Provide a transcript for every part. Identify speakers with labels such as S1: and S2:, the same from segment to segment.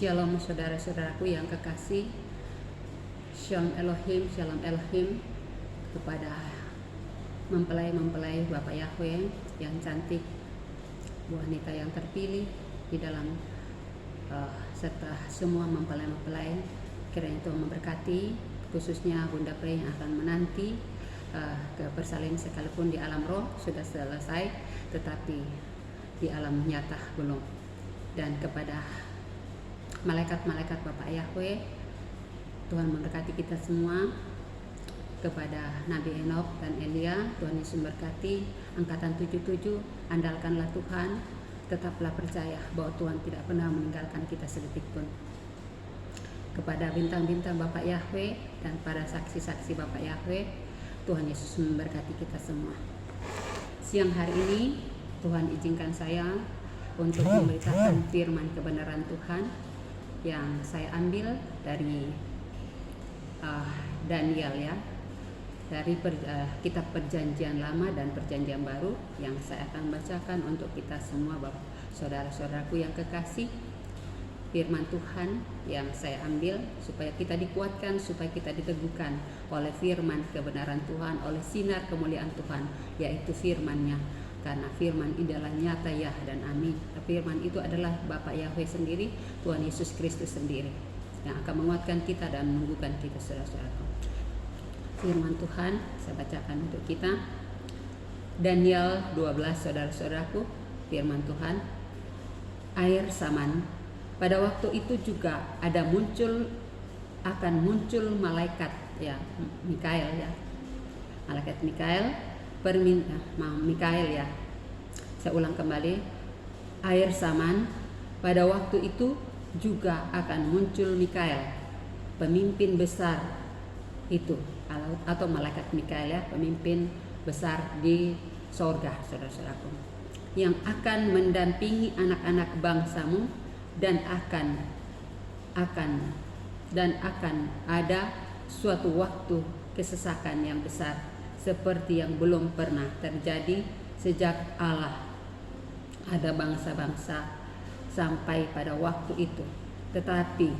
S1: Shalom saudara-saudaraku yang kekasih. Shalom Elohim kepada mempelai-mempelai Bapak Yahweh yang cantik, wanita yang terpilih di dalam serta semua mempelai-mempelai. Kiranya Tuhan memberkati, khususnya Bunda Pre yang akan menanti ke persalinan, sekalipun di alam roh sudah selesai, tetapi di alam nyata belum. Dan kepada malaikat-malaikat Bapak Yahweh, Tuhan memberkati kita semua. Kepada Nabi Enoch dan Elia, Tuhan Yesus memberkati. Angkatan 77, andalkanlah Tuhan, tetaplah percaya bahwa Tuhan tidak pernah meninggalkan kita sedetik pun. Kepada bintang-bintang Bapak Yahweh dan para saksi-saksi Bapak Yahweh, Tuhan Yesus memberkati kita semua. Siang hari ini Tuhan izinkan saya untuk memberitakan firman kebenaran Tuhan yang saya ambil dari Daniel, ya, dari kitab Perjanjian Lama dan Perjanjian Baru, yang saya akan bacakan untuk kita semua, Bapak, saudara-saudaraku yang kekasih. Firman Tuhan yang saya ambil supaya kita dikuatkan, supaya kita diteguhkan oleh firman kebenaran Tuhan, oleh sinar kemuliaan Tuhan, yaitu firman-Nya. Karena firman itu adalah nyata, ya dan amin. Firman itu adalah Bapak Yahweh sendiri, Tuhan Yesus Kristus sendiri, yang akan menguatkan kita dan menumbuhkan kita, saudara-saudaraku. Firman Tuhan saya bacakan untuk kita. Daniel 12, saudara-saudaraku. Firman Tuhan, air Saman. Pada waktu itu juga akan muncul malaikat, ya, Mikael, ya. Malaikat Mikael, ya. Saya ulang kembali. Air Saman. Pada waktu itu juga akan muncul Mikael, pemimpin besar itu, atau malaikat Mikael, ya, pemimpin besar di sorga, saudara-saudaraku, yang akan mendampingi anak-anak bangsamu, dan akan ada suatu waktu kesesakan yang besar seperti yang belum pernah terjadi sejak Allah ada bangsa-bangsa sampai pada waktu itu. Tetapi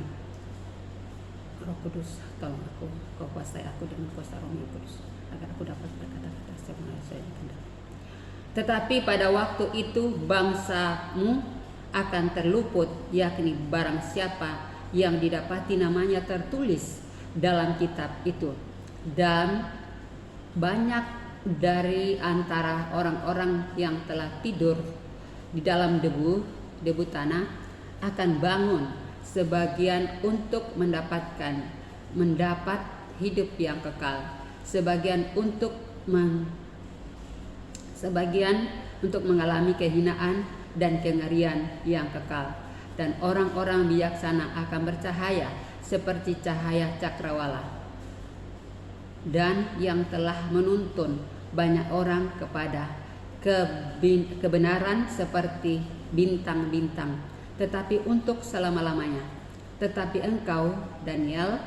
S1: Roh Kudus, tolong aku, Kau kuasai aku dengan kuasa Roh Kudus, agar aku dapat berkata-kata sebenarnya saya dikendali. Tetapi pada waktu itu bangsamu akan terluput, yakni barang siapa yang didapati namanya tertulis dalam kitab itu. Dan banyak dari antara orang-orang yang telah tidur di dalam debu tanah akan bangun, sebagian untuk mendapat hidup yang kekal, sebagian untuk mengalami kehinaan dan kengerian yang kekal. Dan orang-orang bijaksana akan bercahaya seperti cahaya cakrawala, dan yang telah menuntun banyak orang kepada kebenaran seperti bintang-bintang, tetapi untuk selama-lamanya. Tetapi engkau, Daniel,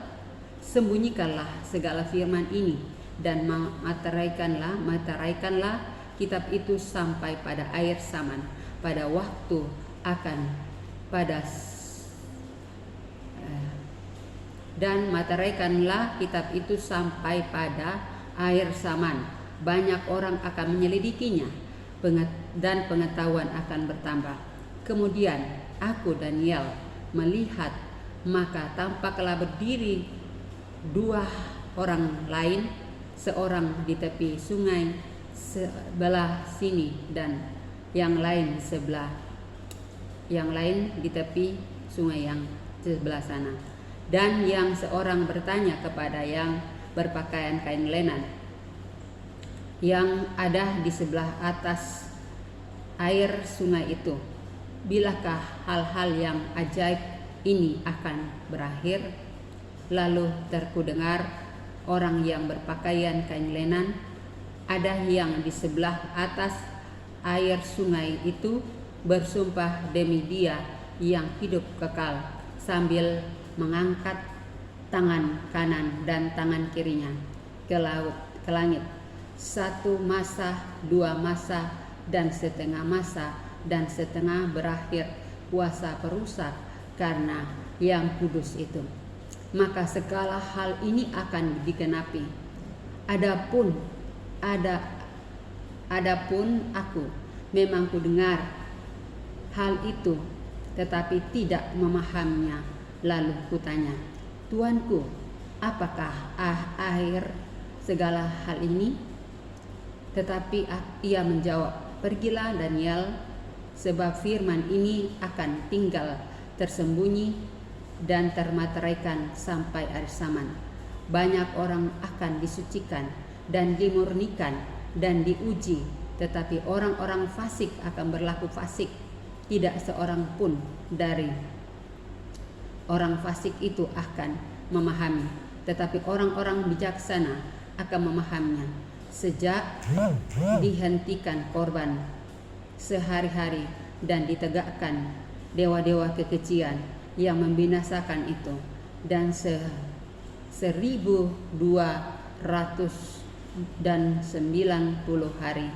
S1: sembunyikanlah segala firman ini dan materaikanlah kitab itu sampai pada air Saman. Pada waktu dan materaikanlah kitab itu sampai pada air Saman. Banyak orang akan menyelidikinya, dan pengetahuan akan bertambah. Kemudian aku, Daniel, melihat, maka tampaklah berdiri dua orang lain, seorang di tepi sungai sebelah sini dan yang lain di tepi sungai yang sebelah sana. Dan yang seorang bertanya kepada yang berpakaian kain lenan yang ada di sebelah atas air sungai itu, bilakah hal-hal yang ajaib ini akan berakhir? Lalu terkudengar orang yang berpakaian kain lenan, ada yang di sebelah atas air sungai itu, bersumpah demi Dia yang hidup kekal, sambil mengangkat tangan kanan dan tangan kirinya ke langit. 1 masa, 2 masa, dan setengah masa, dan setengah berakhir kuasa perusak karena yang kudus itu. Maka segala hal ini akan digenapi. Adapun aku memang kudengar hal itu, tetapi tidak memahaminya. Lalu kutanya, Tuanku, apakah akhir segala hal ini? Tetapi ia menjawab, pergilah Daniel, sebab firman ini akan tinggal tersembunyi dan termateraikan sampai akhir zaman. Banyak orang akan disucikan dan dimurnikan dan diuji, tetapi orang-orang fasik akan berlaku fasik. Tidak seorang pun dari orang fasik itu akan memahami, tetapi orang-orang bijaksana akan memahaminya. Sejak dihentikan korban sehari-hari dan ditegakkan dewa-dewa kekejian yang membinasakan itu, dan 1290 hari,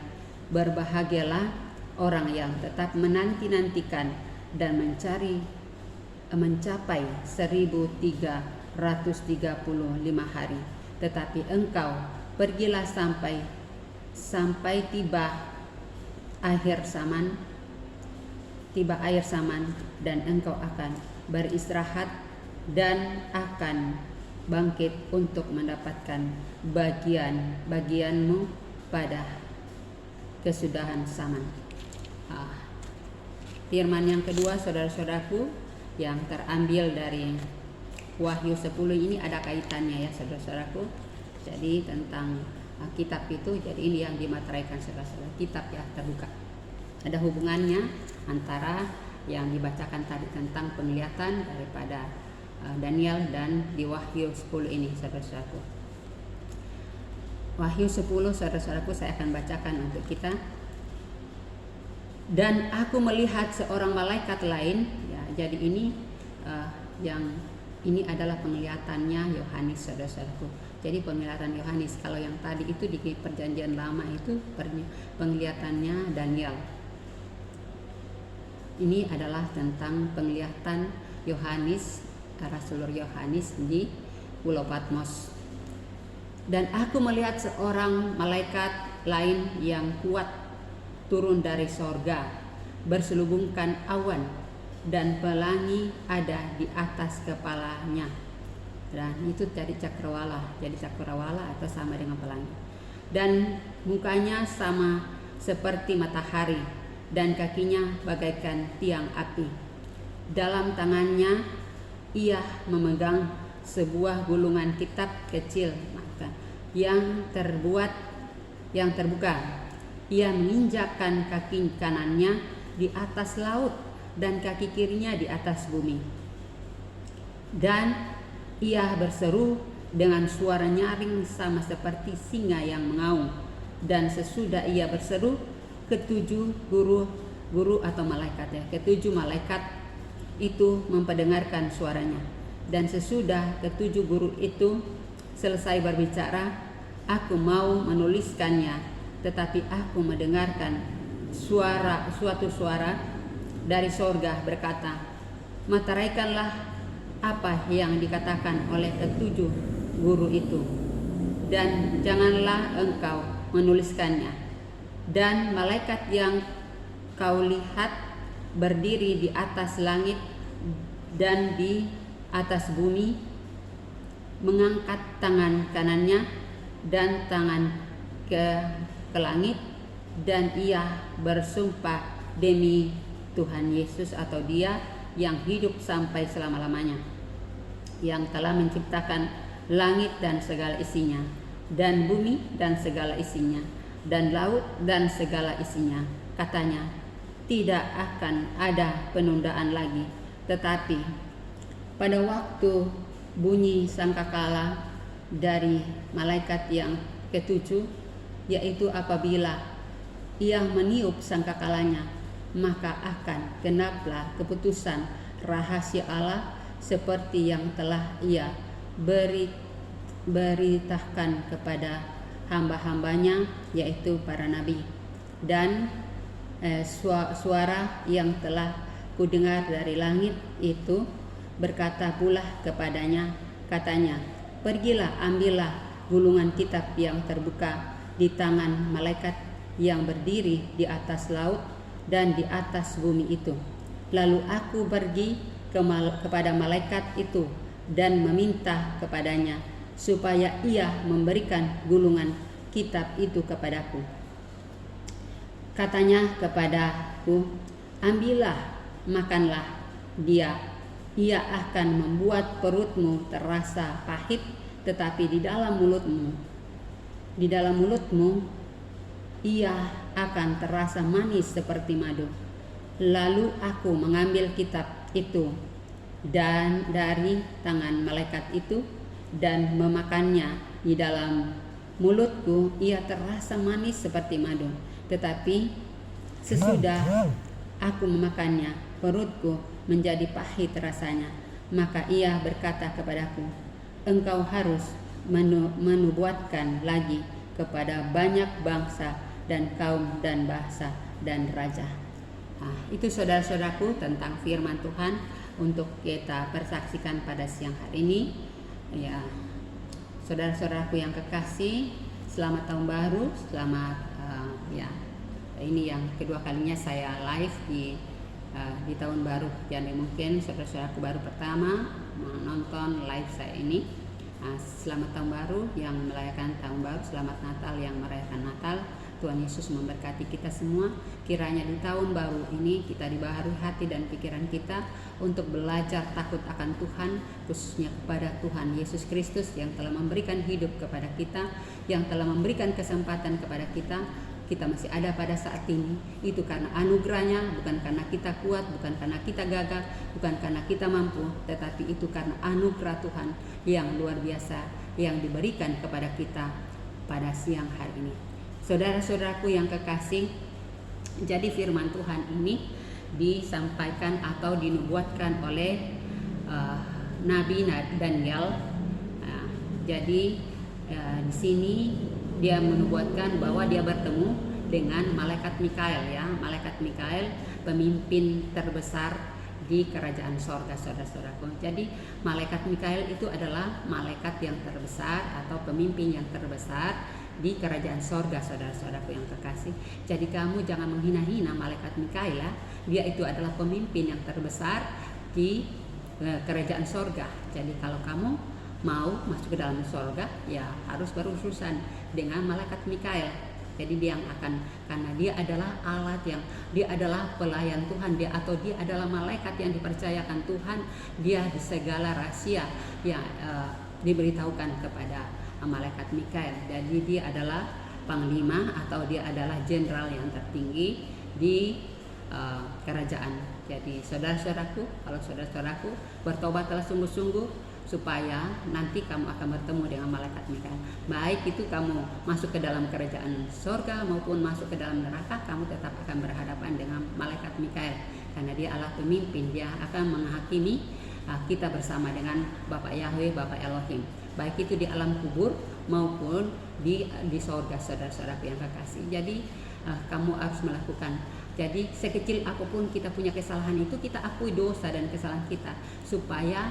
S1: berbahagialah orang yang tetap menanti-nantikan dan mencapai 1335 hari. Tetapi engkau pergilah sampai tiba akhir zaman, dan engkau akan beristirahat dan akan bangkit untuk mendapatkan bagianmu pada kesudahan zaman. Firman yang kedua, saudara-saudaraku, yang terambil dari Wahyu 10 ini ada kaitannya ya, saudara-saudaraku. Jadi tentang kitab itu, jadi ini yang dimateraikan, saudara-saudara, kitab yang terbuka. Ada hubungannya antara yang dibacakan tadi tentang penglihatan daripada Daniel dan di Wahyu 10 ini, saudara-saudaraku. Wahyu 10, saudara-saudaraku, saya akan bacakan untuk kita. Dan aku melihat seorang malaikat lain, ya, jadi ini yang ini adalah penglihatannya Yohanes, saudara-saudaraku. Jadi penglihatan Yohanes, kalau yang tadi itu di perjanjian lama itu penglihatannya Daniel. Ini adalah tentang penglihatan Yohanes, Rasul Yohanes di Pulau Patmos. Dan aku melihat seorang malaikat lain yang kuat turun dari sorga, berselubungkan awan, dan pelangi ada di atas kepalanya. Dan itu jadi cakrawala atau sama dengan pelangi. Dan mukanya sama seperti matahari, dan kakinya bagaikan tiang api. Dalam tangannya ia memegang sebuah gulungan kitab kecil yang terbuka. Ia menginjakkan kaki kanannya di atas laut dan kaki kirinya di atas bumi. Dan ia berseru dengan suara nyaring sama seperti singa yang mengaum. Dan sesudah ia berseru, ketujuh guru atau malaikat, ketujuh malaikat itu memperdengarkan suaranya. Dan sesudah ketujuh guru itu selesai berbicara, aku mau menuliskannya, tetapi aku mendengarkan suatu suara dari sorga berkata, materaikanlah apa yang dikatakan oleh ketujuh guru itu, dan janganlah engkau menuliskannya. Dan malaikat yang kau lihat berdiri di atas langit dan di atas bumi mengangkat tangan kanannya dan tangan ke langit, dan ia bersumpah demi Tuhan Yesus atau Dia yang hidup sampai selama-lamanya, yang telah menciptakan langit dan segala isinya, dan bumi dan segala isinya, dan laut dan segala isinya. Katanya, tidak akan ada penundaan lagi, tetapi pada waktu bunyi sangkakala dari malaikat yang ketujuh, yaitu apabila ia meniup sangkakalanya, maka akan genaplah keputusan rahasia Allah seperti yang telah ia beritakan kepada hamba-hambanya, yaitu para nabi. Dan suara yang telah kudengar dari langit itu berkata pula kepadanya, katanya, pergilah ambillah gulungan kitab yang terbuka di tangan malaikat yang berdiri di atas laut dan di atas bumi itu. Lalu aku pergi kepada malaikat itu dan meminta kepadanya supaya ia memberikan gulungan kitab itu kepadaku. Katanya kepadaku, ambillah, makanlah dia. Ia akan membuat perutmu terasa pahit, tetapi di dalam mulutmu ia akan terasa manis seperti madu. Lalu aku mengambil kitab itu dan dari tangan malaikat itu dan memakannya. Di dalam mulutku ia terasa manis seperti madu, tetapi sesudah aku memakannya, perutku menjadi pahit rasanya. Maka ia berkata kepadaku, engkau harus menubuatkan lagi kepada banyak bangsa dan kaum dan bahasa dan raja. Itu saudara-saudaraku tentang firman Tuhan untuk kita persaksikan pada siang hari ini. Ya, saudara-saudaraku yang kekasih, selamat tahun baru, selamat ini yang kedua kalinya saya live di tahun baru. Jadi mungkin saudara-saudaraku baru pertama menonton live saya ini. Selamat tahun baru yang merayakan tahun baru, selamat Natal yang merayakan Natal. Tuhan Yesus memberkati kita semua. Kiranya di tahun baru ini kita dibaharui hati dan pikiran kita untuk belajar takut akan Tuhan, khususnya kepada Tuhan Yesus Kristus yang telah memberikan hidup kepada kita, yang telah memberikan kesempatan kepada kita. Kita masih ada pada saat ini, itu karena anugerahnya, bukan karena kita kuat, bukan karena kita gagah, bukan karena kita mampu, tetapi itu karena anugerah Tuhan yang luar biasa yang diberikan kepada kita pada siang hari ini. Saudara-saudaraku yang kekasih, jadi firman Tuhan ini disampaikan atau dinubuatkan oleh Nabi Daniel. Jadi di sini dia menubuatkan bahwa dia bertemu dengan malaikat Mikael, ya, malaikat Mikael, pemimpin terbesar di kerajaan sorga, saudara-saudaraku. Jadi malaikat Mikael itu adalah malaikat yang terbesar atau pemimpin yang terbesar di kerajaan sorga, saudara-saudaraku yang kekasih. Jadi kamu jangan menghina-hina malaikat Mikael, ya. Dia itu adalah pemimpin yang terbesar di kerajaan sorga. Jadi kalau kamu mau masuk ke dalam sorga, ya harus berurusan dengan malaikat Mikael. Jadi dia yang akan, karena dia adalah alat yang, dia adalah pelayan Tuhan, dia adalah malaikat yang dipercayakan Tuhan. Dia di segala rahasia yang diberitahukan kepada malaikat Mikael. Jadi dia adalah panglima atau dia adalah jenderal yang tertinggi di kerajaan. Jadi saudara-saudaraku, kalau saudara-saudaraku bertobatlah sungguh-sungguh supaya nanti kamu akan bertemu dengan malaikat Mikael. Baik itu kamu masuk ke dalam kerajaan sorga maupun masuk ke dalam neraka, kamu tetap akan berhadapan dengan malaikat Mikael, karena dia adalah pemimpin. Dia akan menghakimi kita bersama dengan Bapak Yahweh, Bapak Elohim, baik itu di alam kubur maupun di sorga, saudara-saudaraku yang kekasih. Jadi kamu harus melakukan. Jadi sekecil apapun kita punya kesalahan itu, kita akui dosa dan kesalahan kita, supaya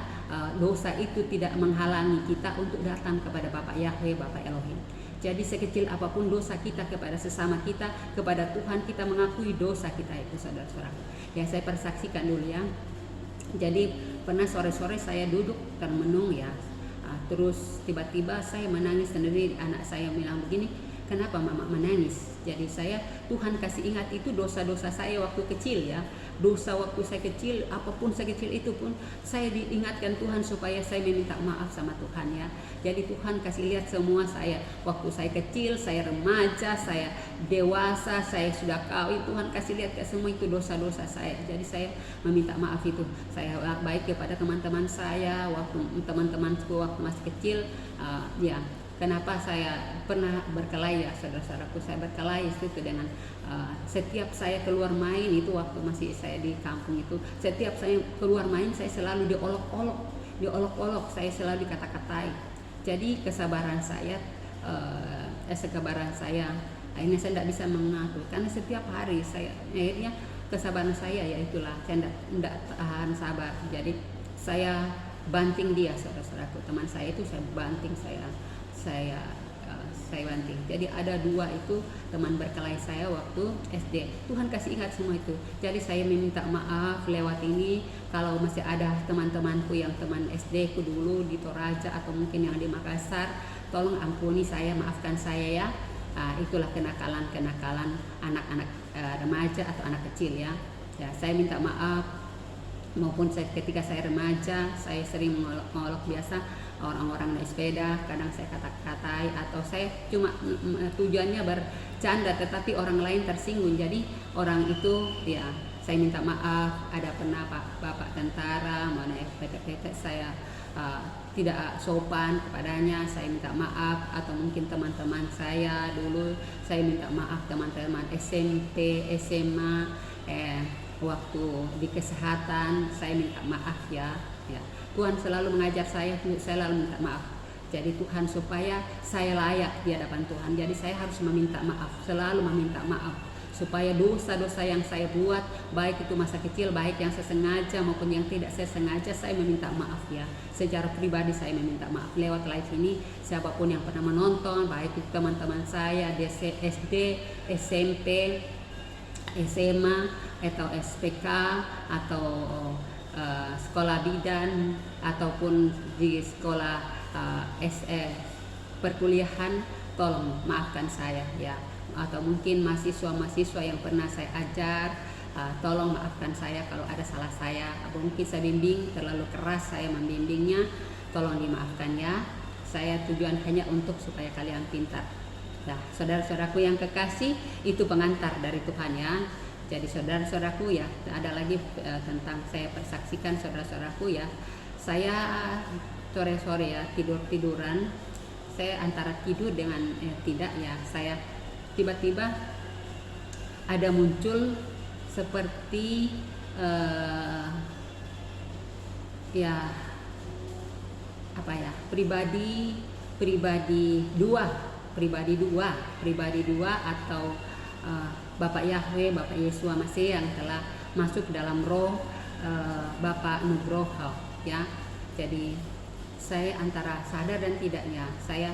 S1: dosa itu tidak menghalangi kita untuk datang kepada Bapak Yahweh, Bapak Elohim. Jadi sekecil apapun dosa kita kepada sesama kita, kepada Tuhan, kita mengakui dosa kita itu, saudara-saudara. Ya, saya persaksikan dulu ya. Jadi pernah sore-sore saya duduk termenung ya, terus tiba-tiba saya menangis sendiri. Anak saya bilang begini, kenapa mama menangis? Jadi Tuhan kasih ingat itu dosa-dosa saya waktu kecil ya. Dosa waktu saya kecil, apapun sekecil itu pun saya diingatkan Tuhan supaya saya meminta maaf sama Tuhan ya. Jadi Tuhan kasih lihat semua saya waktu saya kecil, saya remaja, saya dewasa, saya sudah kawin. Tuhan kasih lihat ke semua itu dosa-dosa saya. Jadi saya meminta maaf itu. Saya baik kepada teman-teman saya waktu teman-temanku waktu masih kecil ya. Kenapa saya pernah berkelahi ya, saudara-saudaraku, saya berkelahi itu dengan setiap saya keluar main itu waktu masih saya di kampung itu, setiap saya keluar main saya selalu diolok-olok, saya selalu dikata-katai. Jadi kesabaran saya akhirnya saya tidak bisa mengaku, karena setiap hari saya akhirnya kesabaran saya ya itulah, saya tidak tahan sabar. Jadi saya banting dia, saudara-saudaraku. Teman saya itu saya banting, saya banting. Jadi ada 2 itu teman berkelahi saya waktu SD. Tuhan kasih ingat semua itu. Jadi saya meminta maaf lewat ini. Kalau masih ada teman-temanku yang teman SD ku dulu di Toraja atau mungkin yang di Makassar, tolong ampuni saya, maafkan saya ya. Itulah kenakalan anak-anak remaja atau anak kecil ya. Ya, saya minta maaf. Maupun ketika saya remaja, saya sering mengolok biasa orang-orang naik sepeda, kadang saya kata-katai atau saya cuma tujuannya bercanda, tetapi orang lain tersinggung. Jadi orang itu ya saya minta maaf. Ada pernah bapak tentara mau naik PT saya tidak sopan kepadanya, saya minta maaf. Atau mungkin teman-teman saya dulu, saya minta maaf. Teman-teman SMP, SMA, waktu di kesehatan, saya minta maaf ya. Tuhan selalu mengajar saya selalu minta maaf. Jadi Tuhan supaya saya layak di hadapan Tuhan. Jadi saya harus meminta maaf, selalu meminta maaf, supaya dosa-dosa yang saya buat, baik itu masa kecil, baik yang saya sengaja maupun yang tidak saya sengaja, saya meminta maaf ya. Secara pribadi saya meminta maaf lewat live ini. Siapapun yang pernah menonton, baik itu teman-teman saya di SD, SMP, SMA atau SPK atau sekolah bidan ataupun di sekolah perkuliahan, tolong maafkan saya ya. Atau mungkin mahasiswa-mahasiswa yang pernah saya ajar, tolong maafkan saya kalau ada salah saya, atau mungkin saya bimbing terlalu keras saya membimbingnya, tolong dimaafkan ya. Saya tujuan hanya untuk supaya kalian pintar. Nah, saudara-saudaraku yang kekasih, itu pengantar dari Tuhan ya. Jadi saudara-saudaraku ya, ada lagi tentang saya persaksikan saudara-saudaraku ya. Saya sore-sore ya tiduran, saya antara tidur dengan tidak ya, saya tiba-tiba ada muncul seperti ya apa ya, pribadi dua atau Bapak Yahweh, Bapak Yesua Masih yang telah masuk dalam roh Bapak Nugroho ya. Jadi saya antara sadar dan tidaknya, saya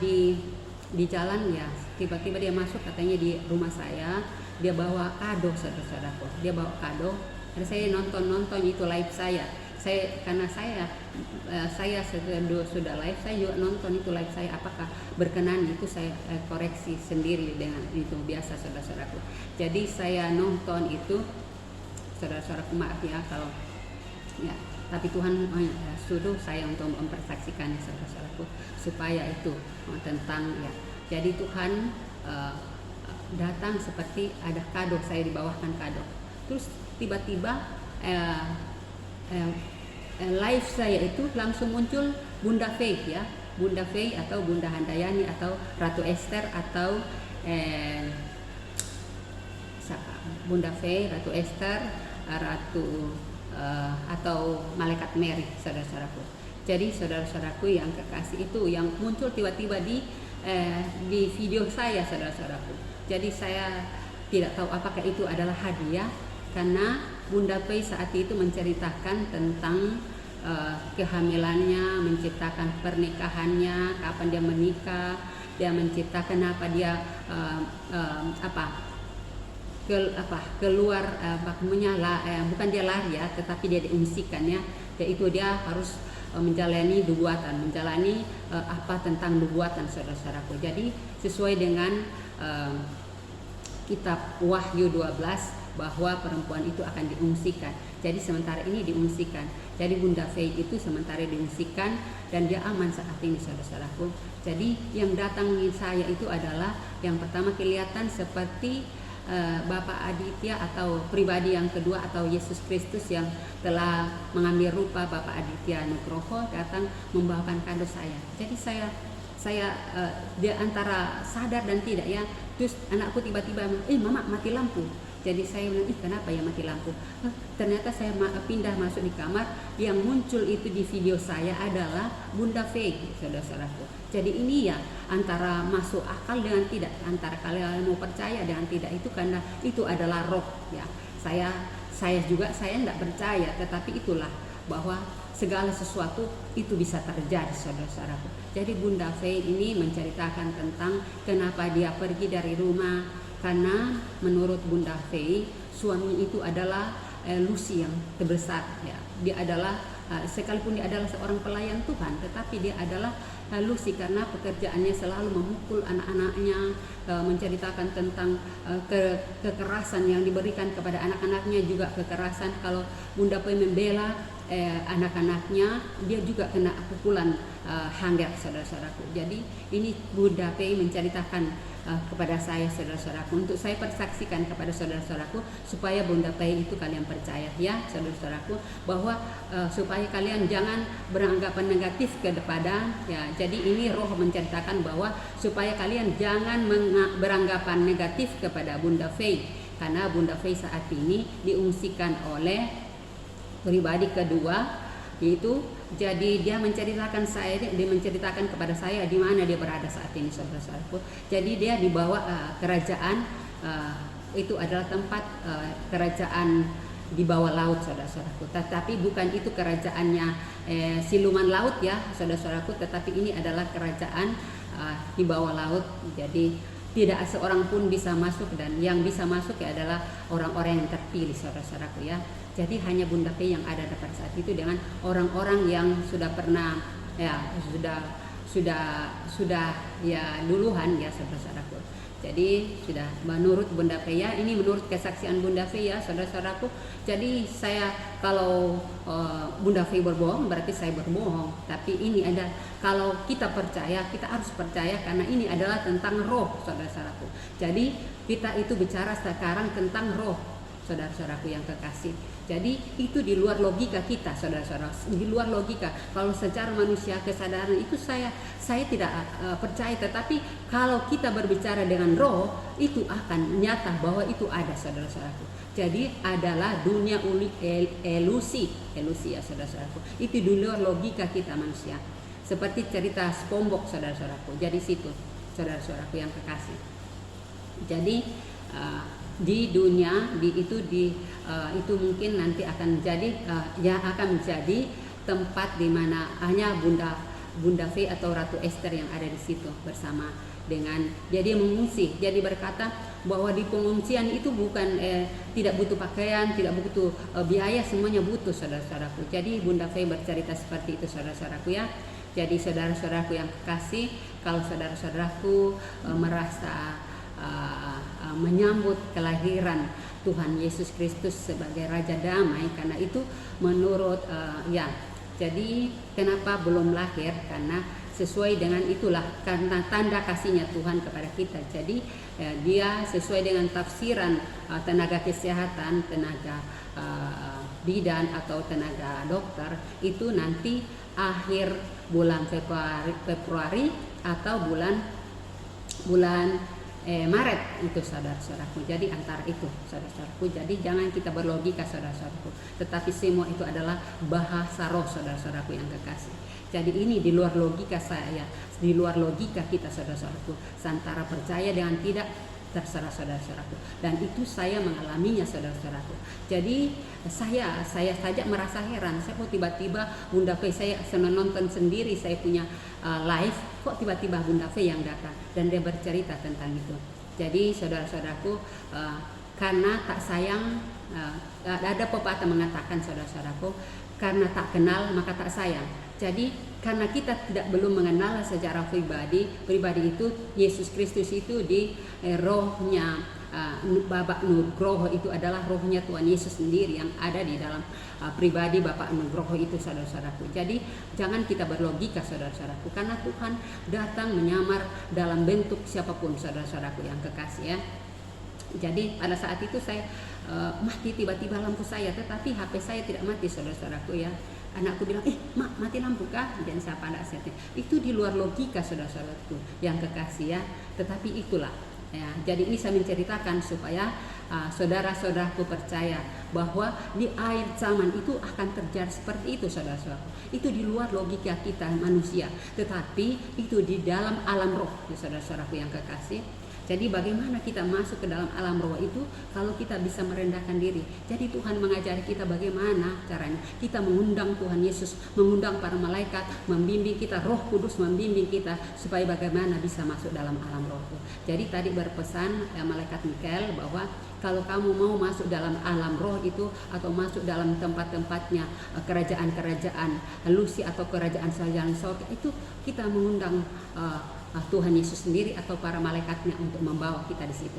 S1: di jalan ya, tiba-tiba dia masuk katanya di rumah saya, dia bawa kado, saudara-saudaraku, dia bawa kado. Dan saya nonton itu live saya. Karena saya sudah live, saya juga nonton itu live saya, apakah berkenan, itu saya koreksi sendiri dengan itu biasa saudara-saudaraku. Jadi saya nonton itu, saudara-saudaraku maaf ya kalau ya, tapi Tuhan suruh saya untuk mempersaksikan saudara-saudaraku supaya itu tentang ya. Jadi Tuhan datang seperti ada kado, saya dibawahkan kado. Terus tiba-tiba live saya itu langsung muncul Bunda Faith ya, Bunda Faith atau Bunda Handayani atau Ratu Esther atau Bunda Faith, Ratu Esther, Ratu atau Malaikat Mary, saudara-saudaraku. Jadi saudara-saudaraku yang kekasih, itu yang muncul tiba-tiba di video saya, saudara-saudaraku. Jadi saya tidak tahu apakah itu adalah hadiah, karena Bunda Pei saat itu menceritakan tentang kehamilannya, menceritakan pernikahannya, kapan dia menikah, dia menceritakan apa dia keluar bukan dia lari ya, tetapi dia diungsikan ya, yaitu dia harus menjalani nubuatan, apa tentang nubuatan, saudara-saudaraku. Jadi sesuai dengan kitab Wahyu 12 bahwa perempuan itu akan diungsikan. Jadi sementara ini diungsikan. Jadi Bunda Faith itu sementara diungsikan dan dia aman saat ini, saudara-saudaraku. Jadi yang datangin saya itu adalah yang pertama kelihatan seperti Bapak Aditya atau pribadi yang kedua atau Yesus Kristus yang telah mengambil rupa Bapak Aditya Nugroho datang membawakan kado saya. Jadi saya dia antara sadar dan tidak ya. Terus anakku tiba-tiba, mama mati lampu. Jadi saya bilang, kenapa ya mati lampu? Ternyata saya pindah masuk di kamar, yang muncul itu di video saya adalah Bunda Faye, saudara-saudaraku. Jadi ini ya antara masuk akal dengan tidak, antara kalian mau percaya dengan tidak, itu karena itu adalah roh ya. Saya juga tidak percaya, tetapi itulah bahwa segala sesuatu itu bisa terjadi, saudara-saudaraku. Jadi Bunda Faye ini menceritakan tentang kenapa dia pergi dari rumah, karena menurut Bunda Faye suami itu adalah Lucy yang terbesar ya. Dia adalah sekalipun dia adalah seorang pelayan Tuhan, tetapi dia adalah Lucy karena pekerjaannya selalu memukul anak-anaknya, menceritakan tentang kekerasan yang diberikan kepada anak-anaknya, juga kekerasan kalau Bunda Faye membela anak-anaknya, dia juga kena pukulan hanggar, saudara-saudaraku. Jadi ini Bunda Faye menceritakan kepada saya, saudara-saudaraku, untuk saya persaksikan kepada saudara-saudaraku supaya Bunda Faye itu kalian percaya ya, saudara-saudaraku, bahwa supaya kalian jangan beranggapan negatif kepada ya. Jadi ini roh menceritakan bahwa supaya kalian jangan beranggapan negatif kepada Bunda Faye, karena Bunda Faye saat ini diungsikan oleh pribadi kedua, yaitu jadi dia menceritakan kepada saya di mana dia berada saat ini, saudara-saudaraku. Jadi dia dibawa kerajaan, itu adalah tempat kerajaan di bawah laut, saudara-saudaraku. Tetapi bukan itu kerajaannya siluman laut ya, saudara-saudaraku, tetapi ini adalah kerajaan di bawah laut. Jadi tidak seorang pun bisa masuk, dan yang bisa masuk adalah orang-orang yang terpilih, saudara-saudaraku ya. Jadi hanya Bunda Faye yang ada pada saat itu dengan orang-orang yang sudah pernah ya, sudah ya duluan ya, saudara-saudaraku. Jadi sudah menurut Bunda Faye ya, ini menurut kesaksian Bunda Faye ya, saudara-saudaraku. Jadi saya kalau Bunda Faye berbohong berarti saya berbohong. Tapi ini ada, kalau kita percaya, kita harus percaya karena ini adalah tentang roh, saudara-saudaraku. Jadi kita itu bicara sekarang tentang roh, saudara-saudaraku yang kekasih. Jadi itu di luar logika kita, saudara-saudara, di luar logika. Kalau secara manusia kesadaran itu saya tidak percaya, tetapi kalau kita berbicara dengan roh itu akan nyata bahwa itu ada, saudara-saudaraku. Jadi adalah dunia ilusi ya, saudara-saudaraku. Itu di luar logika kita manusia. Seperti cerita SpongeBob, saudara-saudaraku. Jadi situ, saudara-saudaraku yang kekasih. Jadi di dunia itu mungkin nanti akan menjadi tempat di mana hanya Bunda Faye atau Ratu Esther yang ada di situ bersama dengan jadi mengungsi. Jadi berkata bahwa di pengungsian itu bukan tidak butuh pakaian, tidak butuh biaya, semuanya butuh, saudara-saudaraku. Jadi Bunda Faye bercerita seperti itu, saudara-saudaraku ya. Jadi saudara-saudaraku yang kekasih, kalau saudara-saudaraku merasa menyambut kelahiran Tuhan Yesus Kristus sebagai Raja Damai, karena itu menurut jadi kenapa belum lahir, karena sesuai dengan itulah, karena tanda kasihnya Tuhan kepada kita. Jadi dia sesuai dengan tafsiran tenaga kesehatan, tenaga bidan atau tenaga dokter, itu nanti akhir bulan Februari atau bulan Maret itu, saudara-saudaraku. Jadi antara itu, saudara-saudaraku. Jadi jangan kita berlogika, saudara-saudaraku, tetapi semua itu adalah bahasa roh, saudara-saudaraku yang kekasih. Jadi ini di luar logika saya, di luar logika kita, saudara-saudaraku. Antara percaya dengan tidak, terserah, saudara-saudaraku. Dan itu saya mengalaminya, saudara-saudaraku. Jadi saya saja merasa heran, saya kok tiba-tiba Bunda Faye, saya senang nonton sendiri, saya punya live, kok tiba-tiba Bunda Faye yang datang dan dia bercerita tentang itu. Jadi saudara-saudaraku, karena tak sayang, ada pepatah mengatakan, saudara-saudaraku, karena tak kenal maka tak sayang. Jadi karena kita belum mengenal secara pribadi itu Yesus Kristus itu di rohnya Bapak Nugroho itu adalah rohnya Tuhan Yesus sendiri yang ada di dalam pribadi Bapak Nugroho itu, saudara-saudaraku. Jadi jangan kita berlogika, saudara-saudaraku, karena Tuhan datang menyamar dalam bentuk siapapun, saudara-saudaraku yang kekasih ya. Jadi pada saat itu saya mati tiba-tiba lampu saya, tetapi HP saya tidak mati, saudara-saudaraku ya. Anakku bilang, mak mati lampu kah? Dan siapa ada asetnya? Itu di luar logika, saudara-saudaraku yang kekasih ya. Tetapi itulah Ya, jadi ini saya menceritakan supaya saudara-saudaraku percaya bahwa di akhir zaman itu akan terjadi seperti itu, saudara-saudaraku. Itu di luar logika kita manusia, tetapi itu di dalam alam roh, ya, saudara-saudaraku yang kekasih. Jadi bagaimana kita masuk ke dalam alam roh itu kalau kita bisa merendahkan diri. Jadi Tuhan mengajari kita bagaimana caranya. Kita mengundang Tuhan Yesus, mengundang para malaikat, membimbing kita, Roh Kudus membimbing kita supaya bagaimana bisa masuk dalam alam roh itu. Jadi tadi berpesan malaikat Mikael bahwa kalau kamu mau masuk dalam alam roh itu atau masuk dalam tempat-tempatnya kerajaan-kerajaan Lucy atau kerajaan surga itu, kita mengundang Tuhan Yesus sendiri atau para malaikatnya untuk membawa kita di situ.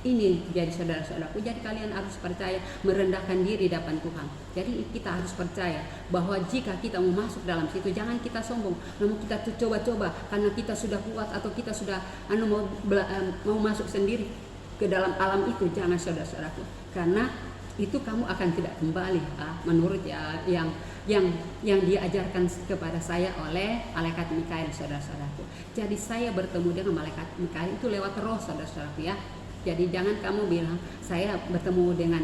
S1: Ini jadi saudara-saudaraku. Jadi kalian harus percaya, merendahkan diri di depan Tuhan. Jadi kita harus percaya bahwa jika kita mau masuk dalam situ, jangan kita sombong, mau kita coba-coba karena kita sudah kuat atau kita sudah mau masuk sendiri ke dalam alam itu. Jangan, saudara-saudaraku, karena itu kamu akan tidak kembali menurut yang diajarkan kepada saya oleh malaikat Mikael, saudara-saudaraku. Jadi saya bertemu dengan malaikat Mikael itu lewat roh, saudara-saudaraku ya. Jadi jangan kamu bilang saya bertemu dengan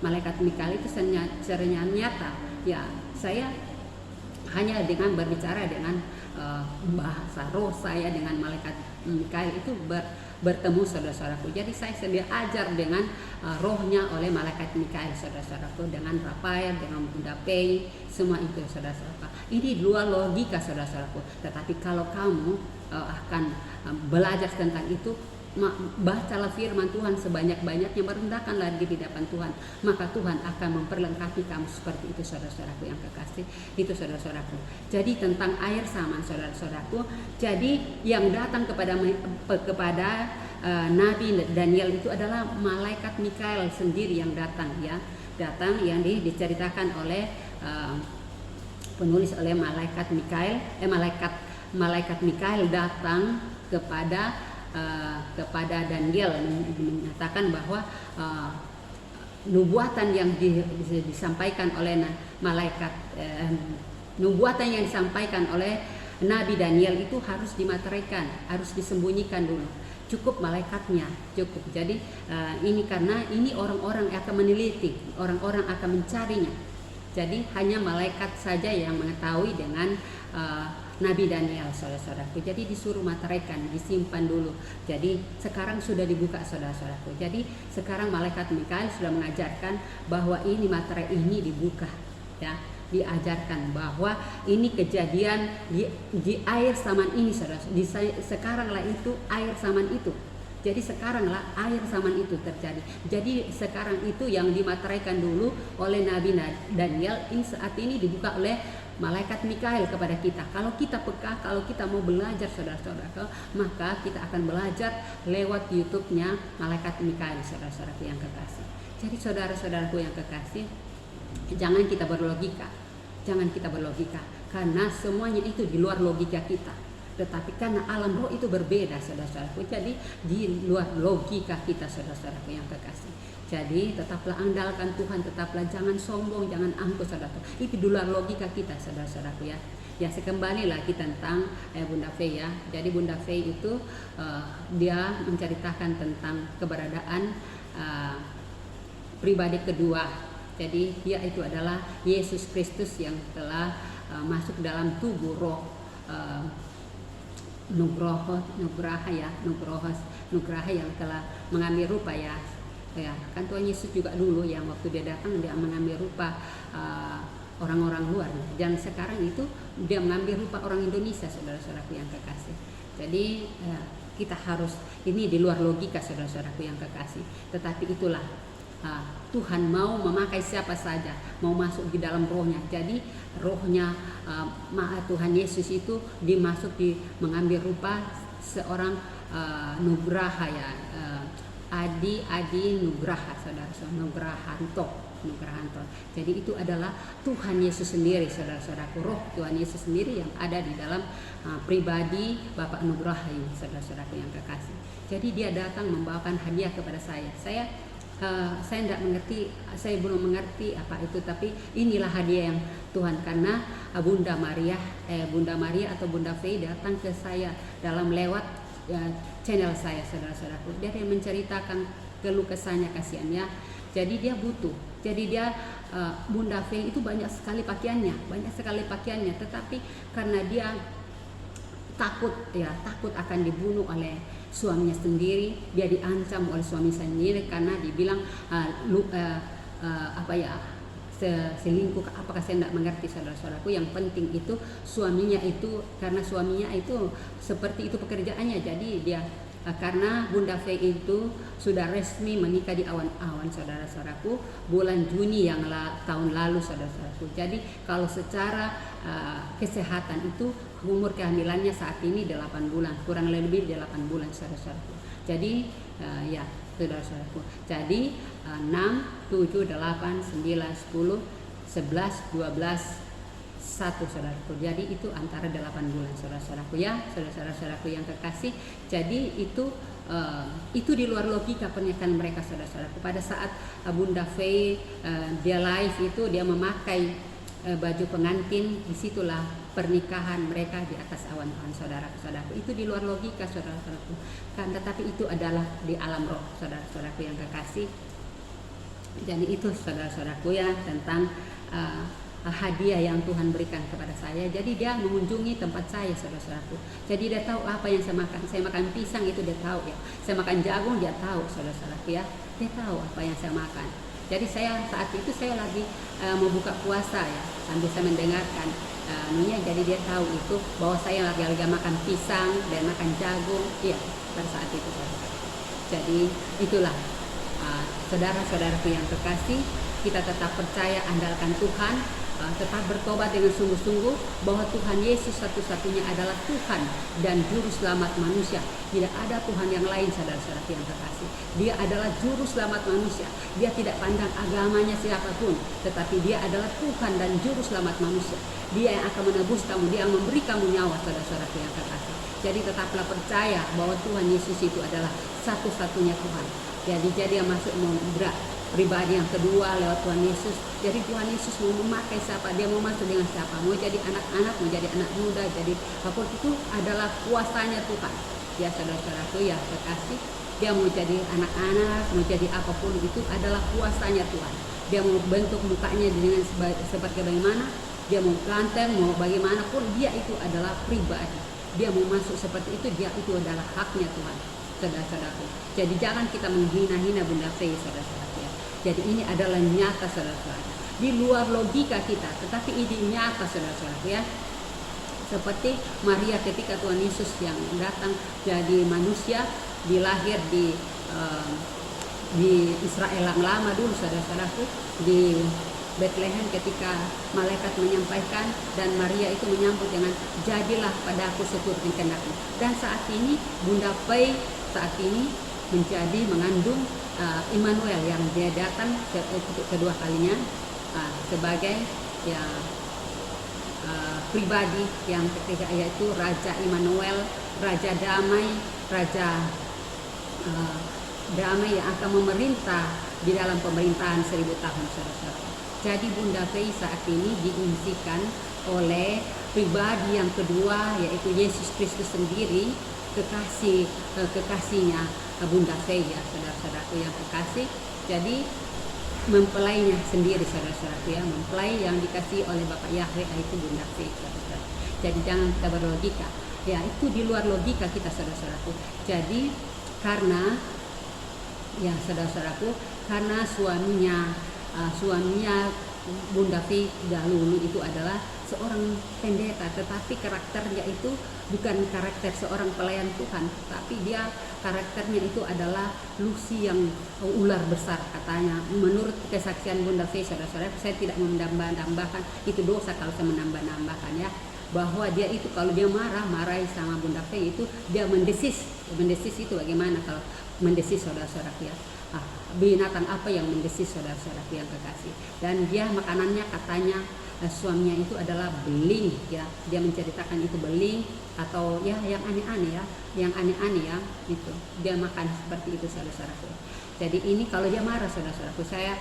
S1: malaikat Mikael itu secara nyata. Ya, saya hanya dengan berbicara dengan bahasa roh saya dengan malaikat Mikael itu bertemu, saudara-saudaraku. Jadi saya sedia ajar dengan rohnya oleh malaikat Mikael, saudara-saudaraku, dengan Rafael, dengan Bunda Pei, semua itu, saudara-saudaraku. Ini luar logika, saudara-saudaraku. Tetapi kalau kamu akan belajar tentang itu, bacalah firman Tuhan sebanyak-banyaknya, merendahkanlah diri di depan Tuhan, maka Tuhan akan memperlengkapi kamu seperti itu, saudara-saudaraku yang kekasih. Itu, saudara-saudaraku. Jadi tentang air zaman, saudara-saudaraku. Jadi yang datang kepada Nabi Daniel itu adalah malaikat Mikael sendiri yang datang, ya, yang diceritakan oleh penulis oleh malaikat Mikael. Malaikat Mikael datang kepada Daniel menyatakan bahwa nubuatan yang disampaikan oleh Nabi Daniel itu harus dimateraikan, harus disembunyikan dulu. Cukup malaikatnya, cukup. Jadi ini karena ini orang-orang akan meneliti, orang-orang akan mencarinya. Jadi hanya malaikat saja yang mengetahui dengan Nabi Daniel, saudara-saudaraku. Jadi disuruh materaikan, disimpan dulu. Jadi sekarang sudah dibuka, saudara-saudaraku. Jadi sekarang malaikat Mikael sudah mengajarkan bahwa ini materai ini dibuka, ya, diajarkan bahwa ini kejadian di air zaman ini, saudara. Sekaranglah itu air zaman itu. Jadi sekaranglah air zaman itu terjadi. Jadi sekarang itu yang dimateraikan dulu oleh Nabi Daniel, ini saat ini dibuka oleh malaikat Mikael kepada kita. Kalau kita peka, kalau kita mau belajar, saudara-saudara, maka kita akan belajar lewat YouTube-nya malaikat Mikael, saudara-saudaraku yang kekasih. Jadi saudara-saudaraku yang kekasih, jangan kita berlogika. Karena semuanya itu di luar logika kita. Tetapi karena alam roh itu berbeda, saudara-saudaraku. Jadi di luar logika kita, saudara-saudaraku yang kekasih. Jadi tetaplah andalkan Tuhan, tetaplah jangan sombong, jangan angkuh, saudara. Itu di luar logika kita, saudara-saudaraku ya. Ya, kembali lagi tentang Bunda Fei ya. Jadi Bunda Fei itu dia menceritakan tentang keberadaan pribadi kedua. Jadi dia itu adalah Yesus Kristus yang telah masuk dalam tubuh roh Nugraha yang telah mengambil rupa ya. Ya, kan Tuhan Yesus juga dulu yang waktu dia datang dia mengambil rupa orang-orang luar, dan sekarang itu dia mengambil rupa orang Indonesia, saudara-saudaraku yang kekasih. Jadi kita harus, ini di luar logika, saudara-saudaraku yang kekasih. Tetapi itulah Tuhan mau memakai siapa saja, mau masuk di dalam rohnya. Jadi rohnya Tuhan Yesus itu mengambil rupa seorang Nugraha ya, Adi Nugraha, saudara-saudara, Nugrahanto. Jadi itu adalah Tuhan Yesus sendiri, saudara-saudaraku, roh Tuhan Yesus sendiri yang ada di dalam pribadi Bapak Nugraha ini, saudara-saudaraku yang kekasih. Jadi dia datang membawakan hadiah kepada saya. Saya tidak mengerti, saya belum mengerti apa itu, tapi inilah hadiah yang Tuhan, karena Bunda Maria atau Bunda Fei datang ke saya dalam lewat channel saya, saudara-saudaraku. Dia menceritakan keluh kesahnya, kasihannya. Jadi dia butuh. Jadi dia Bunda Fei itu banyak sekali pakaiannya, tetapi karena dia takut akan dibunuh oleh suaminya sendiri, dia diancam oleh suami sendiri karena dibilang selingkuh. Apakah saya tidak mengerti, saudara-saudaraku. Yang penting itu suaminya itu, karena suaminya itu seperti itu pekerjaannya, jadi dia karena Bunda Fei itu sudah resmi menikah di awan-awan, saudara-saudaraku, bulan Juni yang tahun lalu, saudara-saudaraku. Jadi kalau secara kesehatan itu umur kehamilannya saat ini 8 bulan, kurang lebih 8 bulan, saudara-saudaraku. Jadi saudara-saudaraku. Jadi 6, 7, 8, 9, 10, 11, 12, 1, saudaraku. Jadi itu antara 8 bulan, saudara-saudaraku ya, saudara-saudaraku yang kekasih. Jadi itu di luar logika pernikahan mereka, saudara-saudaraku. Pada saat Bunda Fei dia live itu, dia memakai baju pengantin, disitulah pernikahan mereka di atas awan-awan, saudara-saudaraku. Itu di luar logika, saudara-saudaraku. Tetapi itu adalah di alam roh, saudara-saudaraku yang kekasih. Jadi itu, saudara-saudaraku ya, tentang hadiah yang Tuhan berikan kepada saya. Jadi dia mengunjungi tempat saya, saudara-saudaraku. Jadi dia tahu apa yang saya makan. Saya makan pisang, itu dia tahu ya. Saya makan jagung, dia tahu, saudara-saudaraku ya. Dia tahu apa yang saya makan. Jadi saat itu saya lagi mau buka puasa ya, sambil saya mendengarkan jadi dia tahu itu bahwa saya lagi makan pisang dan makan jagung, iya, pada saat itu, saudara. Jadi itulah saudara-saudaraku yang terkasih, kita tetap percaya, andalkan Tuhan, tetap bertobat dengan sungguh-sungguh bahwa Tuhan Yesus satu-satunya adalah Tuhan dan Juru Selamat manusia. Tidak ada Tuhan yang lain, saudara-saudara yang terkasih. Dia adalah Juru Selamat manusia. Dia tidak pandang agamanya siapapun, tetapi dia adalah Tuhan dan Juru Selamat manusia. Dia yang akan menebus kamu, dia yang memberi kamu nyawa, saudara-saudara yang terkasih. Jadi tetaplah percaya bahwa Tuhan Yesus itu adalah satu-satunya Tuhan. Jadi yang masuk pribadi yang kedua lewat Tuhan Yesus. Jadi Tuhan Yesus mau memakai siapa, dia mau masuk dengan siapa, mau jadi anak-anak, mau jadi anak muda, jadi apapun itu adalah kuasanya Tuhan. Ya, saudara-saudaraku ya terkasih, dia mau jadi anak-anak, mau jadi apapun itu adalah kuasanya Tuhan. Dia mau bentuk mukanya dengan seperti bagaimana, dia mau ganteng, mau bagaimanapun, dia itu adalah pribadi. Dia mau masuk seperti itu, dia itu adalah haknya Tuhan, saudara-saudaraku. Jadi jangan kita menghina-hina Bunda Fei, saudara-saudaraku ya. Jadi ini adalah nyata, saudara-saudara, di luar logika kita, tetapi ini nyata, saudara-saudara ya. Seperti Maria ketika Tuhan Yesus yang datang jadi manusia, dilahir di Israel yang lama dulu, saudara-saudaraku, di Bethlehem, ketika malaikat menyampaikan dan Maria itu menyambut dengan jadilah padaku seturut kehendakmu. Dan saat ini Bunda Fei saat ini mengandung Immanuel yang dia datang kedua kalinya sebagai pribadi yang ketiga, yaitu Raja Immanuel, Raja Damai, Raja Damai yang akan memerintah di dalam pemerintahan 1000 tahun, saudara-saudara. Jadi Bunda Fei saat ini diungsikan oleh pribadi yang kedua, yaitu Yesus Kristus sendiri, kekasihnya Bunda Fei ya, saudara-saudaraku yang kekasih. Jadi mempelainya sendiri, saudara-saudaraku ya, mempelai yang dikasih oleh Bapak Yahweh, itu Bunda Fei, saudara-saudara. Jadi jangan kita berlogika ya, itu di luar logika kita, saudara-saudaraku. Jadi karena ya, saudara-saudaraku, karena suaminya Bunda Fei dahulu itu adalah seorang pendeta, tetapi karakternya itu bukan karakter seorang pelayan Tuhan, tapi dia karakternya itu adalah Lucy yang ular besar, katanya. Menurut kesaksian Bunda Fei, saudara-saudara, saya tidak menambah-nambahkan, itu dosa kalau saya menambah-nambahkan ya, bahwa dia itu kalau dia marah sama Bunda Fei itu dia mendesis itu bagaimana kalau mendesis, saudara-saudara ya. Binatang apa yang mendesis, saudara-saudara yang kekasih. Dan dia makanannya katanya suaminya itu adalah beling ya, dia menceritakan itu beling atau ya yang aneh-aneh ya, itu dia makan seperti itu, saudara-saudaraku. Jadi ini kalau dia marah, saudara-saudaraku, saya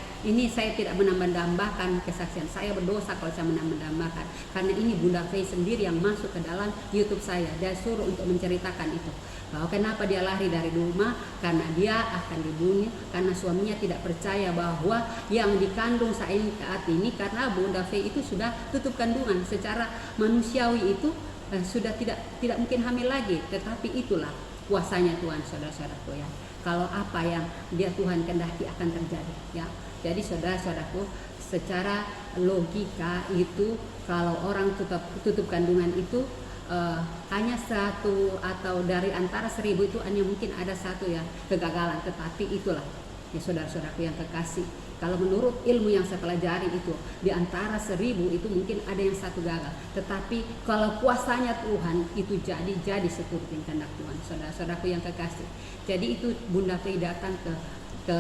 S1: tidak menambah-nambahkan kesaksian, saya berdosa kalau saya menambah-nambahkan, karena ini Bunda Fei sendiri yang masuk ke dalam YouTube saya, dia suruh untuk menceritakan itu. bahwa kenapa dia lari dari rumah, karena dia akan dibunuh, karena suaminya tidak percaya bahwa yang dikandung saat ini, karena Bunda Fei itu sudah tutup kandungan secara manusiawi itu sudah tidak mungkin hamil lagi. Tetapi itulah kuasanya Tuhan, saudara-saudaraku ya. Kalau apa yang dia Tuhan kehendaki akan terjadi ya. Jadi saudara-saudaraku, secara logika itu kalau orang tutup kandungan itu hanya satu atau dari antara 1000 itu hanya mungkin ada satu ya kegagalan. Tetapi itulah ya saudara-saudaraku yang kekasih, kalau menurut ilmu yang saya pelajari itu di antara 1000 itu mungkin ada yang satu gagal. Tetapi kalau kuasanya Tuhan itu jadi seturut kehendak Tuhan, saudara-saudaraku yang kekasih. Jadi itu Bunda Fei datang ke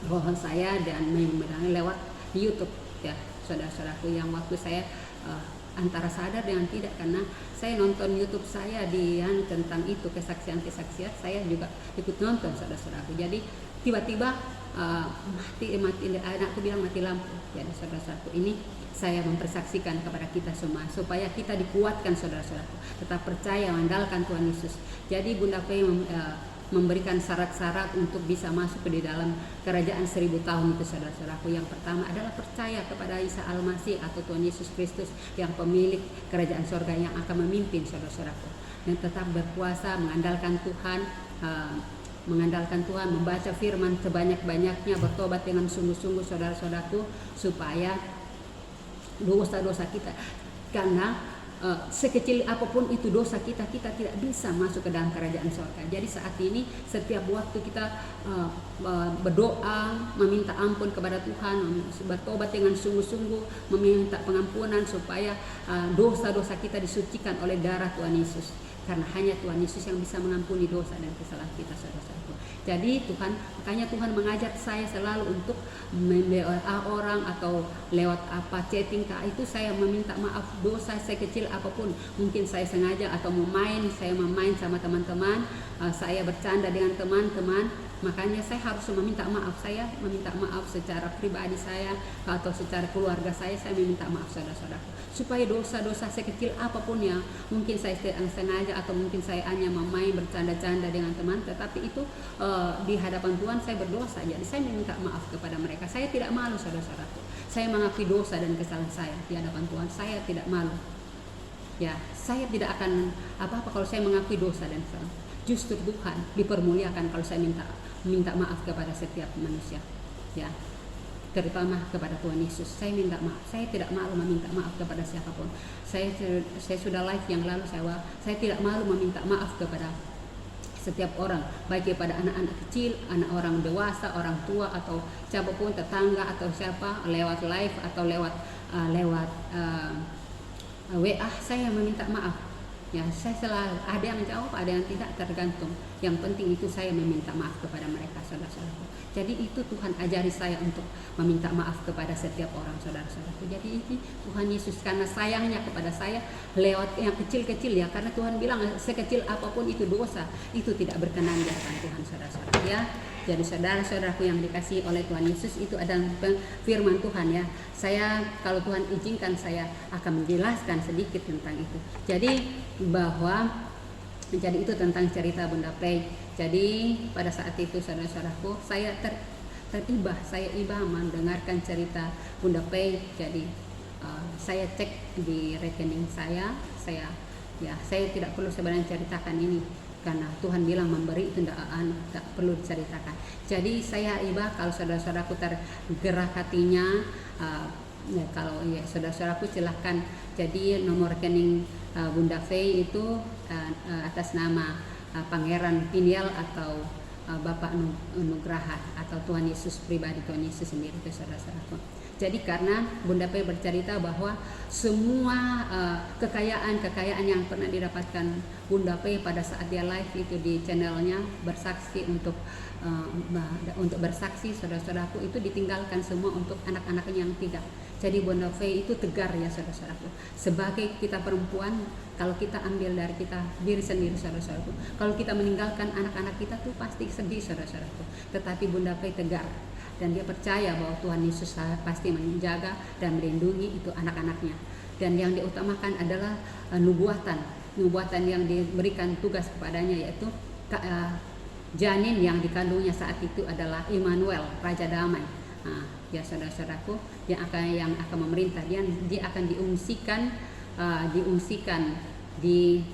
S1: roh saya dan memberani lewat YouTube ya saudara-saudaraku, yang waktu saya antara sadar dengan tidak, karena saya nonton YouTube saya tentang itu kesaksian saya juga ikut nonton saudara-saudaraku. Jadi tiba-tiba mati anakku bilang mati lampu. Jadi saudara-saudaraku, ini saya mempersaksikan kepada kita semua supaya kita dikuatkan saudara-saudaraku, tetap percaya mengandalkan Tuhan Yesus. Jadi Bunda Fei memberikan syarat-syarat untuk bisa masuk ke di dalam kerajaan 1000 tahun itu saudara-saudaraku. Yang pertama adalah percaya kepada Isa Al-Masih atau Tuhan Yesus Kristus yang pemilik kerajaan surga yang akan memimpin saudara-saudaraku, dan tetap berpuasa mengandalkan Tuhan, membaca firman sebanyak-banyaknya, bertobat dengan sungguh-sungguh saudara-saudaraku, supaya dosa-dosa kita, karena sekecil apapun itu dosa kita tidak bisa masuk ke dalam kerajaan surga. Jadi saat ini setiap waktu kita berdoa, meminta ampun kepada Tuhan, bertobat dengan sungguh-sungguh, meminta pengampunan supaya dosa-dosa kita disucikan oleh darah Tuhan Yesus. Karena hanya Tuhan Yesus yang bisa mengampuni dosa dan kesalahan kita saudara-saudaraku. Jadi makanya Tuhan mengajar saya selalu untuk mendoa orang atau lewat chatting itu saya meminta maaf dosa sekecil apapun. Mungkin saya sengaja atau saya memain sama teman-teman, saya bercanda dengan teman-teman, makanya saya harus meminta maaf. Saya meminta maaf secara pribadi saya atau secara keluarga saya meminta maaf saudara-saudaraku, supaya dosa-dosa sekecil apapun ya, mungkin saya sengaja atau mungkin saya hanya main bercanda-canda dengan teman, tetapi itu di hadapan Tuhan saya berdosa. Jadi saya meminta maaf kepada mereka. Saya tidak malu saudara-saudaraku, saya mengakui dosa dan kesalahan saya di hadapan Tuhan. Saya tidak malu ya, saya tidak akan apa-apa kalau saya mengakui dosa dan kesalahan. Justru Tuhan dipermuliakan kalau saya minta maaf kepada setiap manusia ya, terutama kepada Tuhan Yesus. Saya minta maaf, saya tidak malu meminta maaf kepada siapapun. Saya sudah live yang lalu, saya tidak malu meminta maaf kepada setiap orang, baik kepada anak-anak kecil, anak orang dewasa, orang tua, atau siapapun, tetangga atau siapa, lewat live atau lewat WA saya meminta maaf ya. Saya selalu ada yang jawab, ada yang tidak, tergantung. Yang penting itu saya meminta maaf kepada mereka saudara-saudaraku. Jadi itu Tuhan ajari saya untuk meminta maaf kepada setiap orang saudara-saudaraku. Jadi ini Tuhan Yesus karena sayangnya kepada saya lewat yang kecil-kecil ya, karena Tuhan bilang sekecil apapun itu dosa itu tidak berkenan di hadapan Tuhan saudara-saudara ya. Jadi saudara-saudaraku yang dikasihi oleh Tuhan Yesus, itu adalah firman Tuhan ya. Saya kalau Tuhan izinkan saya akan menjelaskan sedikit tentang itu. Jadi itu tentang cerita Bunda Fei. Jadi pada saat itu saudara-saudaraku, saya saya iba mendengarkan cerita Bunda Fei. Jadi saya cek di rekening saya tidak perlu sebenarnya ceritakan ini, karena Tuhan bilang memberi itu tidak perlu diceritakan. Jadi saya iba kalau saudara-saudaraku tergerak hatinya, kalau ya saudara-saudaraku silahkan. Jadi nomor rekening Bunda Fei itu atas nama Pangeran Piniel atau Bapak Nugraha atau Tuhan Yesus pribadi, Tuhan Yesus sendiri itu saudara-saudaraku. Jadi karena Bunda Fei bercerita bahwa semua kekayaan yang pernah didapatkan Bunda Fei pada saat dia live itu di channelnya bersaksi untuk bersaksi saudara-saudaraku, itu ditinggalkan semua untuk anak-anaknya yang 3. Jadi Bunda Fei itu tegar ya saudara-saudaraku. Sebagai kita perempuan, kalau kita ambil dari kita diri sendiri saudara-saudaraku, kalau kita meninggalkan anak-anak kita tuh pasti sedih saudara-saudaraku. Tetapi Bunda Fei tegar dan dia percaya bahwa Tuhan Yesus pasti menjaga dan melindungi itu anak-anaknya. Dan yang diutamakan adalah nubuatan nubuatan yang diberikan tugas kepadanya, yaitu janin yang dikandungnya saat itu adalah Immanuel, Raja Damai. Ya saudara-saudaraku, yang akan memerintah, dia akan diungsikan di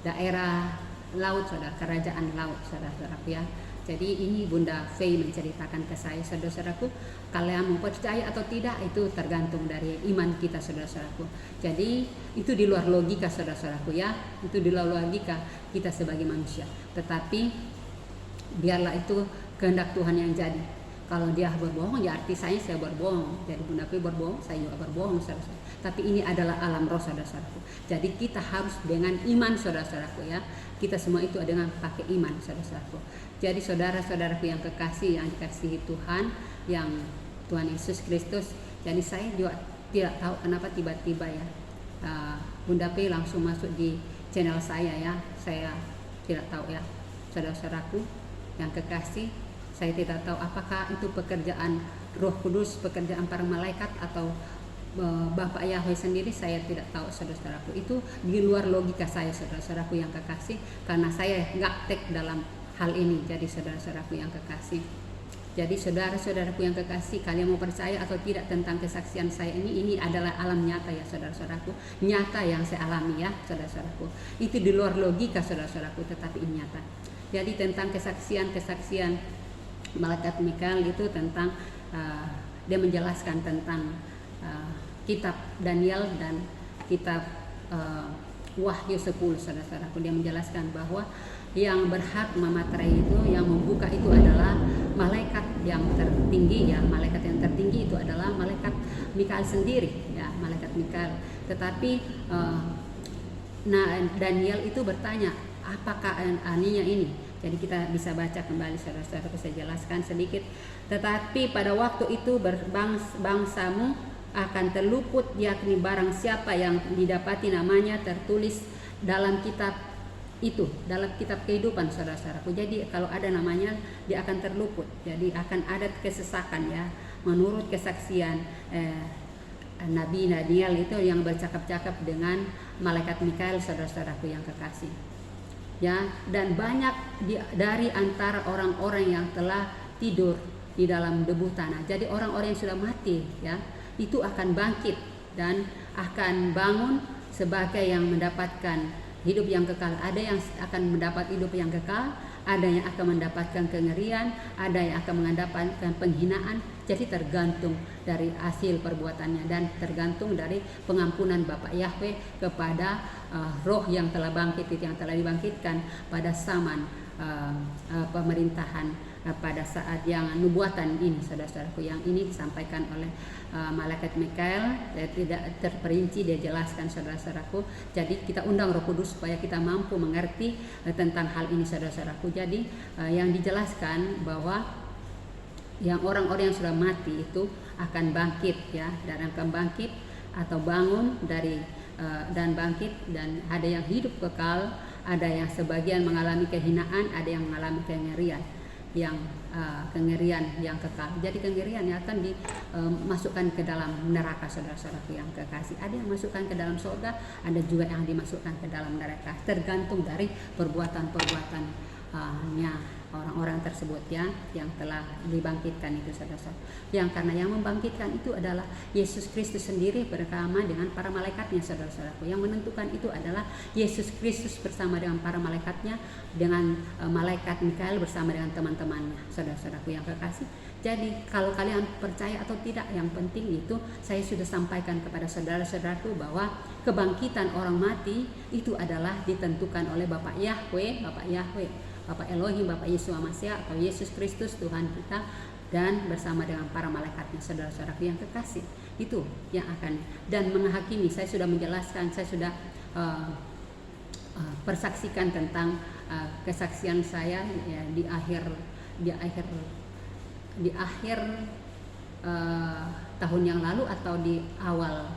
S1: daerah laut, saudara, kerajaan laut, saudara-saudaraku ya. Jadi ini Bunda Fei menceritakan ke saya, saudara-saudaraku, kalian mau percaya atau tidak itu tergantung dari iman kita, saudara-saudaraku. Jadi itu di luar logika, saudara-saudaraku ya, itu di luar logika kita sebagai manusia. Tetapi biarlah itu kehendak Tuhan yang jadi. Kalau dia berbohong, ya arti saya berbohong. Jadi Bunda Fei berbohong, saya juga berbohong, saudara-saudara. Tapi ini adalah alam roh, saudara-saudaraku. Jadi kita harus dengan iman, saudara-saudaraku ya. Kita semua itu dengan pakai iman, saudara-saudaraku. Jadi saudara-saudaraku yang kekasih, yang dikasihi Tuhan, yang Tuhan Yesus Kristus. Jadi saya juga tidak tahu kenapa tiba-tiba ya Bunda Fei langsung masuk di channel saya ya. Saya tidak tahu ya, saudara-saudaraku yang kekasih. Saya tidak tahu apakah itu pekerjaan Roh Kudus, pekerjaan para malaikat, atau Bapak Yahweh sendiri. Saya tidak tahu, saudara-saudaraku. Itu di luar logika saya, saudara-saudaraku yang kekasih, karena saya gaptek dalam hal ini. Jadi saudara-saudaraku yang kekasih, jadi saudara-saudaraku yang kekasih, kalian mau percaya atau tidak tentang kesaksian saya ini adalah alam nyata ya, saudara-saudaraku. Nyata yang saya alami ya, saudara-saudaraku. Itu di luar logika, saudara-saudaraku, tetapi ini nyata. Jadi tentang kesaksian malaikat Mikael itu tentang dia menjelaskan tentang kitab Daniel dan kitab Wahyu 10, saudara-saudaraku. Dia menjelaskan bahwa yang berhak mematrai itu, yang membuka itu adalah malaikat yang tertinggi ya. Malaikat yang tertinggi itu adalah malaikat Mikael sendiri ya, malaikat Mikael. Tetapi Daniel itu bertanya, apakah aninya ini? Jadi kita bisa baca kembali, saudara-saudara, saya jelaskan sedikit. Tetapi pada waktu itu bangsamu akan terluput, yakni barang siapa yang didapati namanya tertulis dalam kitab itu, dalam kitab kehidupan, saudara-saudaraku. Jadi kalau ada namanya, dia akan terluput. Jadi akan ada kesesakan ya, menurut kesaksian Nabi Daniel itu yang bercakap-cakap dengan malaikat Mikael, saudara-saudaraku yang kekasih. Ya, dan banyak dari antara orang-orang yang telah tidur di dalam debu tanah. Jadi orang-orang yang sudah mati ya, itu akan bangkit dan akan bangun sebagai yang mendapatkan hidup yang kekal. Ada yang akan mendapat hidup yang kekal, ada yang akan mendapatkan kengerian, ada yang akan mendapatkan penghinaan. Jadi tergantung dari hasil perbuatannya dan tergantung dari pengampunan Bapak Yahweh kepada roh yang telah bangkit, yang telah dibangkitkan pada zaman pemerintahan pada saat yang nubuatan ini, saudara-saudaraku, yang ini disampaikan oleh malaikat Mikael. Tidak terperinci dia jelaskan, saudara-saudaraku. Jadi kita undang Roh Kudus supaya kita mampu mengerti tentang hal ini, saudara-saudaraku. Jadi yang dijelaskan bahwa yang orang-orang yang sudah mati itu akan bangkit ya, dan akan bangkit atau bangun dari dan bangkit, dan ada yang hidup kekal, ada yang sebagian mengalami kehinaan, ada yang mengalami kengerian yang kekal. Jadi kengerian yang akan dimasukkan ke dalam neraka, saudara-saudaraku yang kekasih. Ada yang masukkan ke dalam surga, ada juga yang dimasukkan ke dalam neraka. Tergantung dari perbuatan-perbuatannya orang-orang tersebut ya, yang telah dibangkitkan itu, saudara-saudara. Yang karena yang membangkitkan itu adalah Yesus Kristus sendiri bersama dengan para malaikatnya, saudara-saudaraku. Yang menentukan itu adalah Yesus Kristus bersama dengan para malaikatnya, dengan malaikat Mikael bersama dengan teman-temannya, saudara-saudaraku yang kekasih. Jadi kalau kalian percaya atau tidak, yang penting itu saya sudah sampaikan kepada saudara-saudaraku bahwa kebangkitan orang mati itu adalah ditentukan oleh Bapak Yahweh, Bapak Elohim, Bapak Yesus Masya atau Yesus Kristus Tuhan kita, dan bersama dengan para malaikatnya, saudara-saudaraku yang kekasih. Itu yang akan dan menghakimi. Saya sudah menjelaskan, saya sudah persaksikan tentang kesaksian saya ya, di akhir tahun yang lalu atau di awal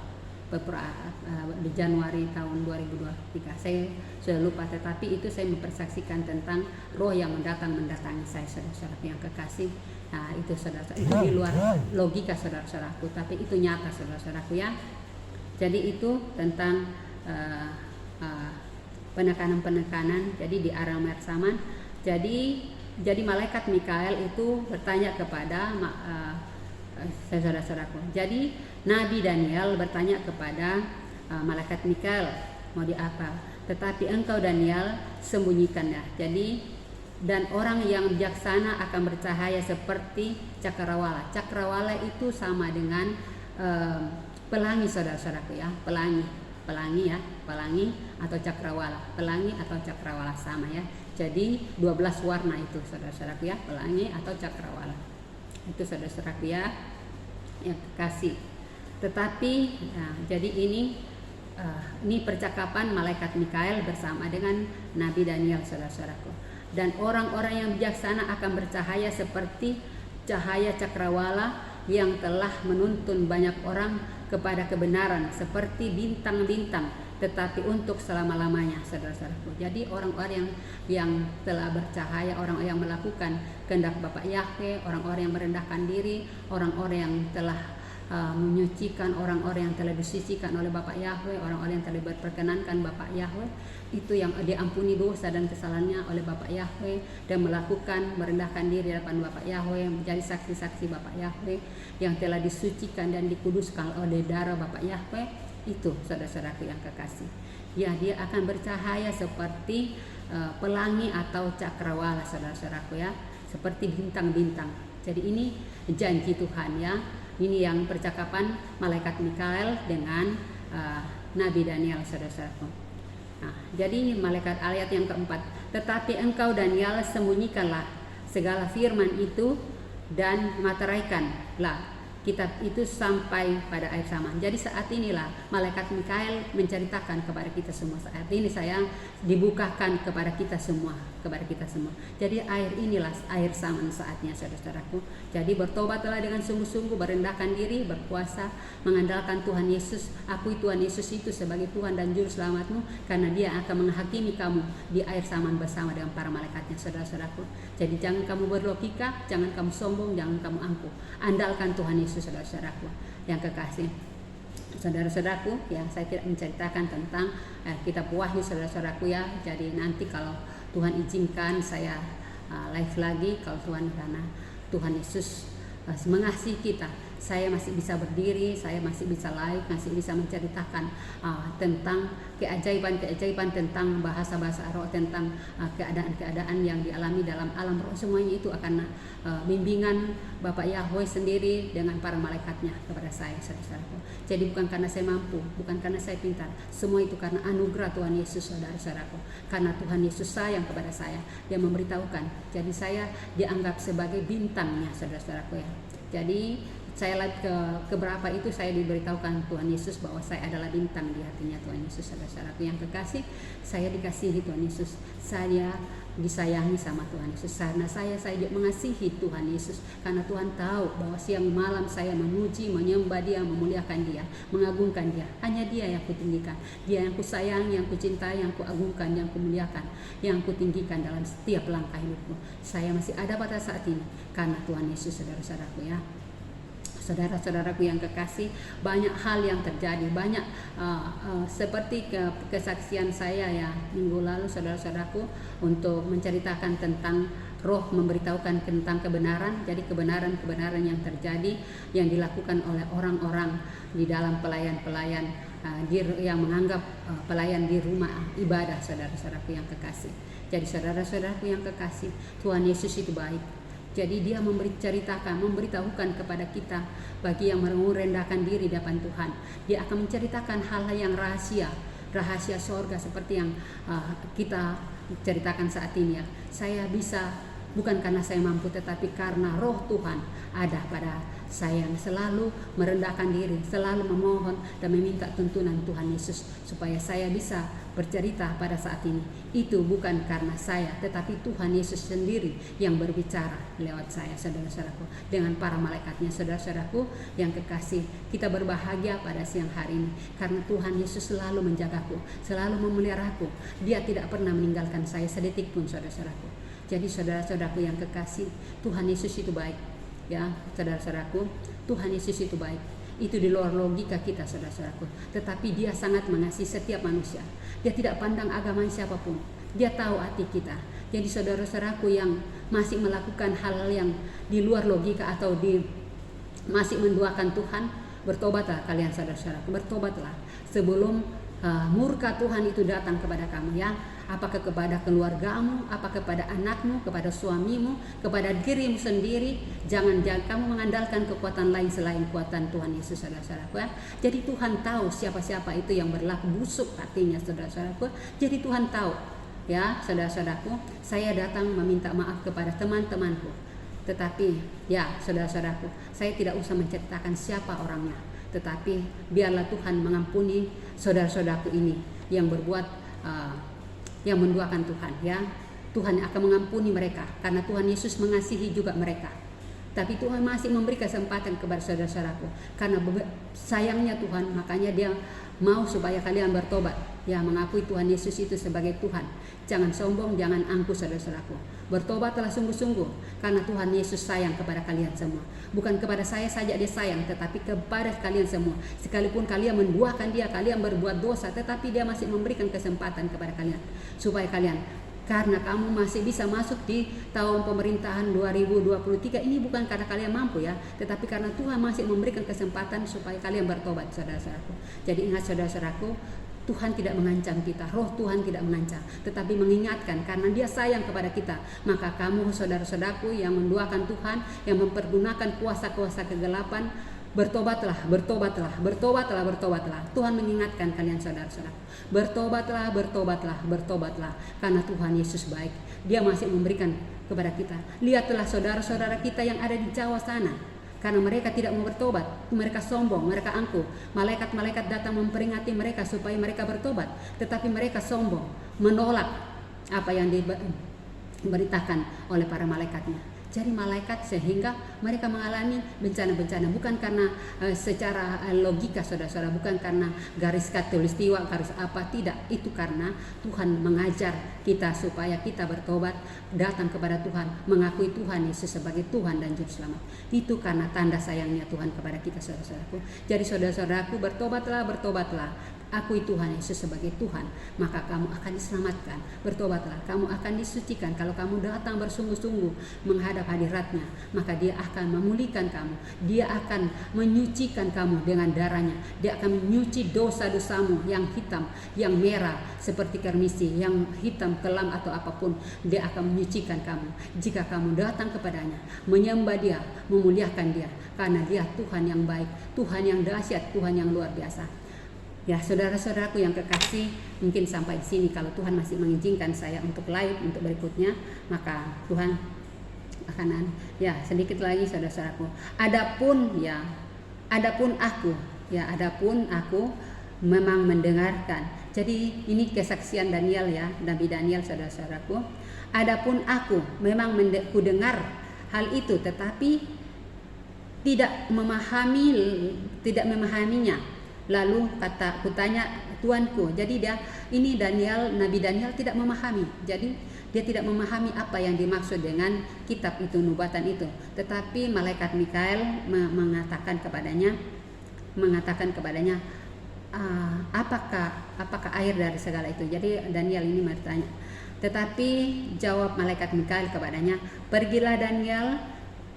S1: di Januari tahun 2023. Saya sudah lupa, tetapi itu saya mempersaksikan tentang roh yang mendatangi saya, saudara-saudara yang kekasih. Nah, itu saudara, itu di luar logika, saudara-saudaraku, tapi itu nyata, saudara-saudaraku ya. Jadi itu tentang uh, uh, penekanan-penekanan. Jadi di alam rekaman. Jadi malaikat Mikael itu bertanya kepada saudara-saudaraku. Jadi Nabi Daniel bertanya kepada malaikat Mikael, mau di apa? Tetapi engkau Daniel sembunyikannya. Jadi dan orang yang bijaksana akan bercahaya seperti cakrawala. Cakrawala itu sama dengan pelangi, saudara-saudaraku ya, pelangi ya, pelangi atau cakrawala, pelangi atau cakrawala sama ya. Jadi 12 warna itu, saudara-saudaraku ya, pelangi atau cakrawala. Itu saudara-saudaraku ya yang kekasih. Tetapi jadi ini percakapan malaikat Mikael bersama dengan Nabi Daniel, saudara-saudaraku. Dan orang-orang yang bijaksana akan bercahaya seperti cahaya cakrawala yang telah menuntun banyak orang kepada kebenaran seperti bintang-bintang, tetapi untuk selama-lamanya, saudara-saudaraku. Jadi orang-orang yang telah bercahaya, orang-orang yang melakukan kehendak Bapa Yahweh, orang-orang yang merendahkan diri, orang-orang yang telah menyucikan, orang-orang yang telah disucikan oleh Bapa Yahweh, orang-orang yang telah diperkenankan Bapa Yahweh, itu yang diampuni dosa dan kesalahannya oleh Bapa Yahweh dan melakukan merendahkan diri di hadapan Bapa Yahweh, menjadi saksi-saksi Bapa Yahweh yang telah disucikan dan dikuduskan oleh darah Bapa Yahweh. Itu saudara-saudaraku yang kekasih. Ya, dia akan bercahaya seperti pelangi atau cakrawala, saudara-saudaraku ya, seperti bintang-bintang. Jadi ini janji Tuhan ya. Ini yang percakapan malaikat Mikael dengan Nabi Daniel, saudara-saudaraku. Nah, jadi malaikat ayat yang keempat. Tetapi engkau Daniel sembunyikanlah segala firman itu dan materaikanlah kitab itu sampai pada akhir zaman. Jadi saat inilah malaikat Mikael menceritakan kepada kita semua. Saat ini saya dibukakan kepada kita semua, Jadi akhir inilah akhir zaman saatnya, saudara-saudaraku. Jadi bertobatlah dengan sungguh-sungguh, merendahkan diri, berpuasa, mengandalkan Tuhan Yesus. Akui Tuhan Yesus itu sebagai Tuhan dan Juru Selamatmu, karena Dia akan menghakimi kamu di akhir zaman bersama dengan para malaikatnya, saudara-saudaraku. Jadi jangan kamu berlogika, jangan kamu sombong, jangan kamu angkuh. Andalkan Tuhan Yesus, saudara-saudaraku yang kekasih. Saudara-saudaraku, yang saya tidak menceritakan tentang kitab Wahyu, saudara-saudaraku ya. Jadi nanti kalau Tuhan izinkan saya live lagi, kalau Tuhan, karena Tuhan Yesus mengasihi kita, saya masih bisa berdiri, saya masih bisa live, masih bisa menceritakan tentang keajaiban-keajaiban, tentang bahasa-bahasa roh, tentang keadaan-keadaan yang dialami dalam alam roh. Semuanya itu akan bimbingan Bapak Yahweh sendiri dengan para malaikatnya kepada saya, saudara-saudaraku. Jadi bukan karena saya mampu, bukan karena saya pintar, semua itu karena anugerah Tuhan Yesus, saudara-saudaraku. Karena Tuhan Yesus sayang kepada saya, Dia memberitahukan. Jadi saya dianggap sebagai bintangnya, saudara-saudaraku ya. Jadi saya lihat ke berapa itu saya diberitahukan Tuhan Yesus bahwa saya adalah bintang di hatinya Tuhan Yesus, saudara-saudaraku yang kekasih. Saya dikasihi Tuhan Yesus, saya disayangi sama Tuhan Yesus. Karena saya juga mengasihi Tuhan Yesus, karena Tuhan tahu bahwa siang malam saya memuji, menyembah Dia, memuliakan Dia, mengagungkan Dia. Hanya Dia yang kutinggikan, Dia yang kusayangi, yang kucintai, yang kuagungkan, yang kumuliakan, yang kutinggikan dalam setiap langkah hidupku. Saya masih ada pada saat ini karena Tuhan Yesus, saudara-saudaraku ya. Saudara-saudaraku yang kekasih, banyak hal yang terjadi, banyak seperti kesaksian saya ya minggu lalu, saudara-saudaraku, untuk menceritakan tentang roh memberitahukan tentang kebenaran. Jadi kebenaran-kebenaran yang terjadi, yang dilakukan oleh orang-orang di dalam pelayan-pelayan yang menganggap pelayan di rumah ibadah, saudara-saudaraku yang kekasih. Jadi saudara-saudaraku yang kekasih, Tuhan Yesus itu baik. Jadi Dia memberitahukan kepada kita, bagi yang merendahkan diri di depan Tuhan, Dia akan menceritakan hal-hal yang rahasia sorga, seperti yang kita ceritakan saat ini ya. Saya bisa bukan karena saya mampu, tetapi karena roh Tuhan ada pada saya, yang selalu merendahkan diri, selalu memohon dan meminta tuntunan Tuhan Yesus supaya saya bisa bercerita pada saat ini. Itu bukan karena saya, tetapi Tuhan Yesus sendiri yang berbicara lewat saya, saudara-saudaraku, dengan para malaikatnya. Saudara-saudaraku yang kekasih, kita berbahagia pada siang hari ini karena Tuhan Yesus selalu menjagaku, selalu memeliharaku. Dia tidak pernah meninggalkan saya sedetik pun, saudara-saudaraku. Jadi saudara-saudaraku yang kekasih, Tuhan Yesus itu baik ya, saudara-saudaraku. Tuhan Yesus itu baik. Itu di luar logika kita, saudara-saudaraku. Tetapi Dia sangat mengasihi setiap manusia. Dia tidak pandang agama siapapun. Dia tahu hati kita. Jadi saudara-saudaraku yang masih melakukan hal-hal yang di luar logika atau masih menduakan Tuhan, bertobatlah kalian, saudara-saudaraku. Bertobatlah sebelum murka Tuhan itu datang kepada kamu, ya. Apakah kepada keluargamu, apakah kepada anakmu, kepada suamimu, kepada dirimu sendiri. Jangan kamu mengandalkan kekuatan lain selain kekuatan Tuhan Yesus, saudara-saudaraku, ya. Jadi Tuhan tahu siapa-siapa itu yang berlaku busuk hatinya, saudara-saudaraku. Jadi Tuhan tahu, ya, saudara-saudaraku. Saya datang meminta maaf kepada teman-temanku, tetapi ya, saudara-saudaraku, saya tidak usah menceritakan siapa orangnya, tetapi biarlah Tuhan mengampuni saudara-saudaraku ini yang berbuat yang menduakan Tuhan, ya. Tuhan akan mengampuni mereka karena Tuhan Yesus mengasihi juga mereka. Tapi Tuhan masih memberi kesempatan kepada saudara-saudaraku karena sayangnya Tuhan, makanya Dia mau supaya kalian bertobat, ya, mengakui Tuhan Yesus itu sebagai Tuhan. Jangan sombong, jangan angkuh, saudara-saudaraku. Bertobatlah sungguh-sungguh karena Tuhan Yesus sayang kepada kalian semua. Bukan kepada saya saja Dia sayang, tetapi kepada kalian semua. Sekalipun kalian menduakan Dia, kalian berbuat dosa, tetapi Dia masih memberikan kesempatan kepada kalian supaya kalian, karena kamu masih bisa masuk di tahun pemerintahan 2023 ini bukan karena kalian mampu, ya, tetapi karena Tuhan masih memberikan kesempatan supaya kalian bertobat, saudara-saudaraku. Jadi ingat, saudara-saudaraku, Tuhan tidak mengancam kita, roh Tuhan tidak mengancam, tetapi mengingatkan karena Dia sayang kepada kita. Maka kamu, saudara-saudaraku, yang menduakan Tuhan, yang mempergunakan kuasa-kuasa kegelapan, bertobatlah, bertobatlah, bertobatlah, bertobatlah. Tuhan mengingatkan kalian, saudara-saudara. Bertobatlah, bertobatlah, bertobatlah. Karena Tuhan Yesus baik. Dia masih memberikan kepada kita. Lihatlah saudara-saudara kita yang ada di Jawa sana. Karena mereka tidak mau bertobat, mereka sombong, mereka angkuh. Malaikat-malaikat datang memperingati mereka supaya mereka bertobat. Tetapi mereka sombong, menolak apa yang diberitakan oleh para malaikatnya. Jadi malaikat sehingga mereka mengalami bencana-bencana bukan karena secara logika, saudara-saudara, bukan karena garis khatulistiwa, garis apa, tidak. Itu karena Tuhan mengajar kita supaya kita bertobat, datang kepada Tuhan, mengakui Tuhan Yesus sebagai Tuhan dan Juru Selamat. Itu karena tanda sayangnya Tuhan kepada kita, saudara-saudaraku. Jadi saudara-saudaraku, bertobatlah, bertobatlah. Akui Tuhan Yesus sebagai Tuhan, maka kamu akan diselamatkan. Bertobatlah, kamu akan disucikan. Kalau kamu datang bersungguh-sungguh menghadap hadiratnya, maka Dia akan memulihkan kamu. Dia akan menyucikan kamu dengan darahnya. Dia akan menyuci dosa-dosamu yang hitam, yang merah seperti kermisi, yang hitam kelam atau apapun. Dia akan menyucikan kamu jika kamu datang kepadanya, menyembah Dia, memuliakan Dia, karena Dia Tuhan yang baik, Tuhan yang dahsyat, Tuhan yang luar biasa. Ya, saudara-saudaraku yang kekasih, mungkin sampai di sini. Kalau Tuhan masih mengizinkan saya untuk live untuk berikutnya, maka Tuhan akan, ya, sedikit lagi, saudara-saudaraku. Adapun aku memang mendengarkan. Jadi ini kesaksian Daniel, ya, Nabi Daniel, saudara-saudaraku. Adapun aku memang mendengar hal itu, tetapi tidak memahaminya. Lalu kutanya Tuanku. Jadi Nabi Daniel tidak memahami. Jadi dia tidak memahami apa yang dimaksud dengan kitab itu, nubuatan itu. Tetapi malaikat Mikael mengatakan kepadanya, apakah air dari segala itu? Jadi Daniel ini bertanya. Tetapi jawab malaikat Mikael kepadanya, pergilah Daniel,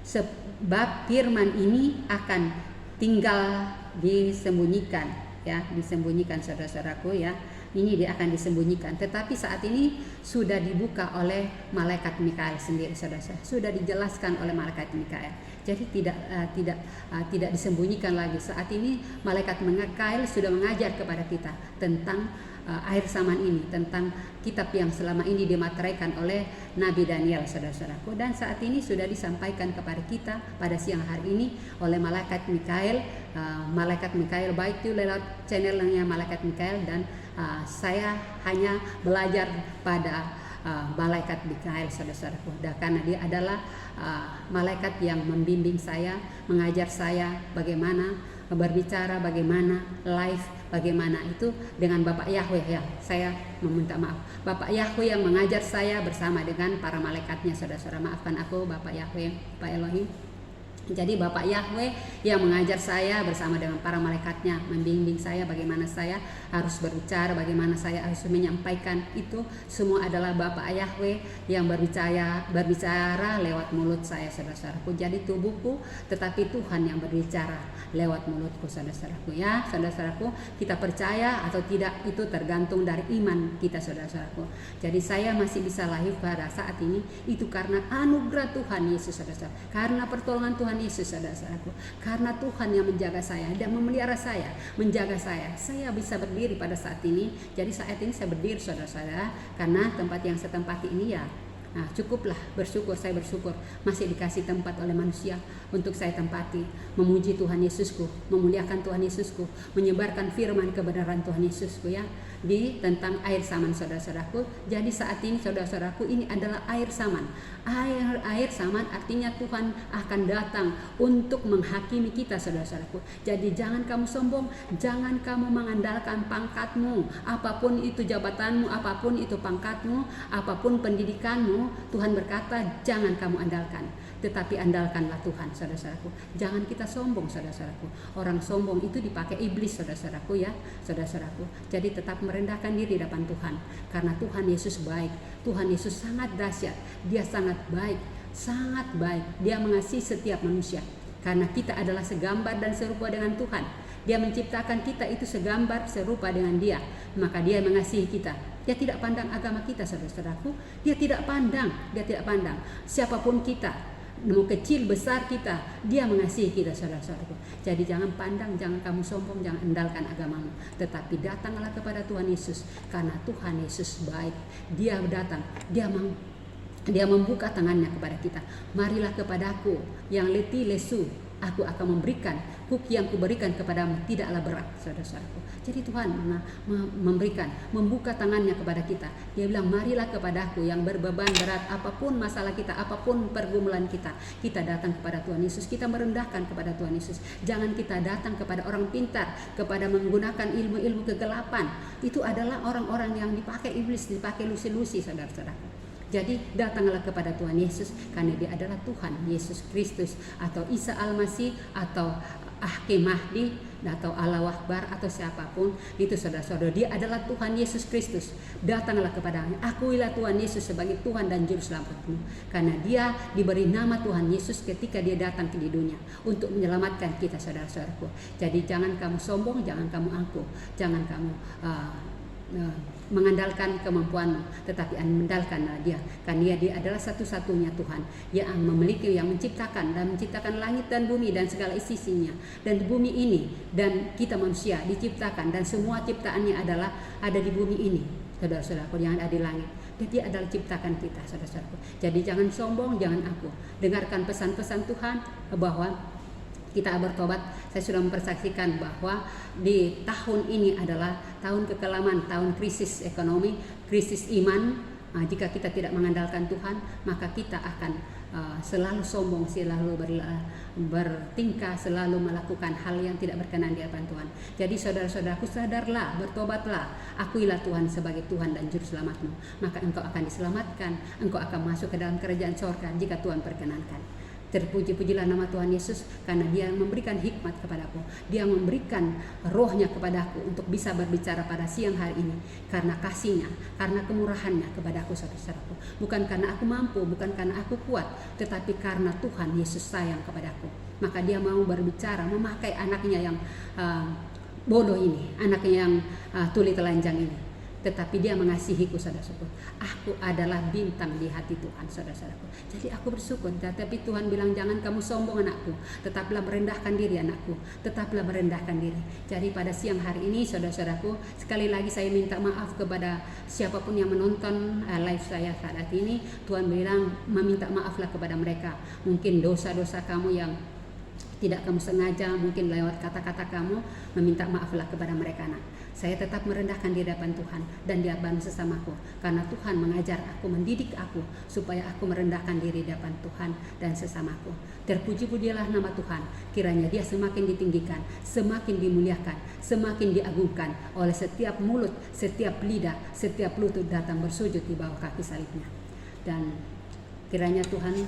S1: sebab firman ini akan tinggal disembunyikan, ya, disembunyikan, saudara-saudaraku, ya. Ini dia akan disembunyikan, tetapi saat ini sudah dibuka oleh malaikat Mikael sendiri, saudara-saudara. Sudah dijelaskan oleh malaikat Mikael. Jadi tidak disembunyikan lagi. Saat ini malaikat Mikael sudah mengajar kepada kita tentang akhir zaman ini, tentang kitab yang selama ini dimateraikan oleh Nabi Daniel, saudara-saudaraku. Dan saat ini sudah disampaikan kepada kita pada siang hari ini oleh malaikat Mikael. Malaikat Mikael baik itu lewat channelnya malaikat Mikael, dan saya hanya belajar pada malaikat Mikael, saudara-saudaraku. Karena dia adalah malaikat yang membimbing saya, mengajar saya bagaimana berbicara, bagaimana live, bagaimana itu dengan Bapak Yahweh, ya. Saya meminta maaf, Bapak Yahweh yang mengajar saya bersama dengan para malaikatnya, saudara-saudara. Maafkan aku, Bapak Yahweh, Pak Elohim. Jadi Bapak Yahweh yang mengajar saya bersama dengan para malaikatnya, membimbing saya bagaimana saya harus berbicara, bagaimana saya harus menyampaikan, itu semua adalah Bapak Yahweh yang berbicara lewat mulut saya, saudara-saudaraku. Jadi tubuhku, tetapi Tuhan yang berbicara lewat mulutku, saudara-saudaraku. Ya, saudara-saudaraku, kita percaya atau tidak itu tergantung dari iman kita, saudara-saudaraku. Jadi saya masih bisa lahir pada saat ini itu karena anugerah Tuhan Yesus, saudara-saudara. Karena pertolongan Tuhan Yesus, saudara-saudaraku. Karena Tuhan yang menjaga saya dan memelihara saya, menjaga saya bisa berdiri pada saat ini. Jadi saat ini saya berdiri, saudara-saudara, karena tempat yang saya tempati ini ya, nah, cukuplah bersyukur. Saya bersyukur masih dikasih tempat oleh manusia untuk saya tempati, memuji Tuhan Yesusku, memuliakan Tuhan Yesusku, menyebarkan firman kebenaran Tuhan Yesusku, ya, di tentang air saman, saudara-saudaraku. Jadi saat ini, saudara-saudaraku, ini adalah air saman. Air saman artinya Tuhan akan datang untuk menghakimi kita, saudara-saudaraku. Jadi jangan kamu sombong, jangan kamu mengandalkan pangkatmu, apapun itu jabatanmu, apapun itu pangkatmu, apapun pendidikanmu. Tuhan berkata jangan kamu andalkan, tetapi andalkanlah Tuhan, saudara-saudaraku. Jangan kita sombong, saudara-saudaraku. Orang sombong itu dipakai iblis, saudara-saudaraku, ya, saudara-saudaraku. Jadi tetap merendahkan diri di depan Tuhan, karena Tuhan Yesus baik. Tuhan Yesus sangat dahsyat, Dia sangat baik, sangat baik. Dia mengasihi setiap manusia, karena kita adalah segambar dan serupa dengan Tuhan. Dia menciptakan kita itu segambar serupa dengan Dia, maka Dia mengasihi kita. Dia tidak pandang agama kita, saudara-saudaraku. Dia tidak pandang siapapun kita, mau kecil besar kita, Dia mengasihi kita, saudara-saudaraku. Jadi jangan pandang, jangan kamu sombong, jangan andalkan agamamu, tetapi datanglah kepada Tuhan Yesus, karena Tuhan Yesus baik. Dia datang, Dia membuka tangannya kepada kita. Marilah kepadaku yang letih lesu, aku akan memberikan huk yang kuberikan kepadamu tidaklah berat, saudara-saudaraku. Jadi Tuhan membuka tangannya kepada kita. Dia bilang, marilah kepadaku yang berbeban berat, apapun masalah kita, apapun pergumulan kita, kita datang kepada Tuhan Yesus, kita merendahkan kepada Tuhan Yesus. Jangan kita datang kepada orang pintar, kepada menggunakan ilmu-ilmu kegelapan. Itu adalah orang-orang yang dipakai iblis, dipakai lusi-lusi, saudara-saudaraku. Jadi datanglah kepada Tuhan Yesus, karena Dia adalah Tuhan Yesus Kristus, atau Isa Al-Masih, atau Ahkim Mahdi, atau Allah Akbar, atau siapapun itu, saudara-saudara. Dia adalah Tuhan Yesus Kristus. Datanglah kepadanya, akuilah Tuhan Yesus sebagai Tuhan dan Juru Selamatmu, karena Dia diberi nama Tuhan Yesus ketika Dia datang ke dunia untuk menyelamatkan kita, saudara-saudaraku. Jadi jangan kamu sombong, jangan kamu angkuh, jangan kamu mengandalkan kemampuanmu, tetapi andalkanlah Dia, karena Dia adalah satu-satunya Tuhan yang memiliki, yang menciptakan langit dan bumi dan segala isinya. Dan bumi ini dan kita manusia diciptakan, dan semua ciptaannya ada di bumi ini, saudara-saudaraku, yang ada di langit. Dia adalah ciptakan kita, saudara-saudaraku. Jadi jangan sombong, jangan angkuh. Dengarkan pesan-pesan Tuhan bahwa kita bertobat. Saya sudah mempersaksikan bahwa di tahun ini adalah tahun kekelaman, tahun krisis ekonomi, krisis iman. Jika kita tidak mengandalkan Tuhan, maka kita akan selalu sombong, selalu bertingkah, selalu melakukan hal yang tidak berkenan di hadapan Tuhan. Jadi saudara-saudaraku, sadarlah, bertobatlah, akuilah Tuhan sebagai Tuhan dan Juru Selamatmu, maka engkau akan diselamatkan, engkau akan masuk ke dalam kerajaan sorga jika Tuhan perkenankan. Terpuji-pujilah nama Tuhan Yesus, karena Dia memberikan hikmat kepadaku. Dia memberikan rohnya kepadaku untuk bisa berbicara pada siang hari ini, karena kasihnya, karena kemurahannya kepadaku, saudara-saudaraku. Bukan karena aku mampu, bukan karena aku kuat, tetapi karena Tuhan Yesus sayang kepadaku. Maka Dia mau berbicara, memakai anaknya yang bodoh ini, anaknya yang tuli telanjang ini. Tetapi Dia mengasihiku, saudara-saudaraku. Aku adalah bintang di hati Tuhan, saudara-saudaraku. Jadi aku bersyukur. Tetapi Tuhan bilang, jangan kamu sombong anakku, tetaplah merendahkan diri anakku, tetaplah merendahkan diri. Jadi pada siang hari ini, saudara-saudaraku, sekali lagi saya minta maaf kepada siapapun yang menonton live saya saat ini. Tuhan bilang, meminta maaflah kepada mereka. Mungkin dosa-dosa kamu yang tidak kamu sengaja, mungkin lewat kata-kata kamu, meminta maaflah kepada mereka, anak. Saya tetap merendahkan di hadapan Tuhan dan di hadapan sesamaku, karena Tuhan mengajar aku, mendidik aku supaya aku merendahkan diri di hadapan Tuhan dan sesamaku. Terpuji-pujilah nama Tuhan, kiranya Dia semakin ditinggikan, semakin dimuliakan, semakin diagungkan oleh setiap mulut, setiap lidah, setiap lutut datang bersujud di bawah kaki salibnya. Dan kiranya Tuhan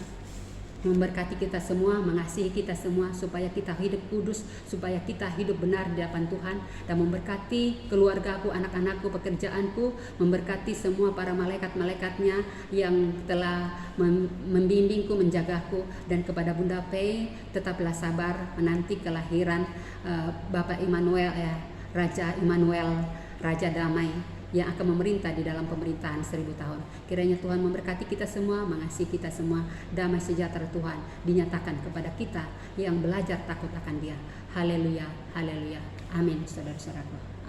S1: memberkati kita semua, mengasihi kita semua, supaya kita hidup kudus, supaya kita hidup benar di hadapan Tuhan, dan memberkati keluargaku, anak-anakku, pekerjaanku, memberkati semua para malaikat-malaikatnya yang telah membimbingku, menjagaku. Dan kepada Bunda Pei, tetaplah sabar menanti kelahiran Bapak Immanuel, Raja Immanuel, Raja Damai, yang akan memerintah di dalam pemerintahan 1000 tahun. Kiranya Tuhan memberkati kita semua, mengasihi kita semua. Damai sejahtera Tuhan dinyatakan kepada kita yang belajar takut akan Dia. Haleluya, haleluya. Amin, saudara-saudaraku.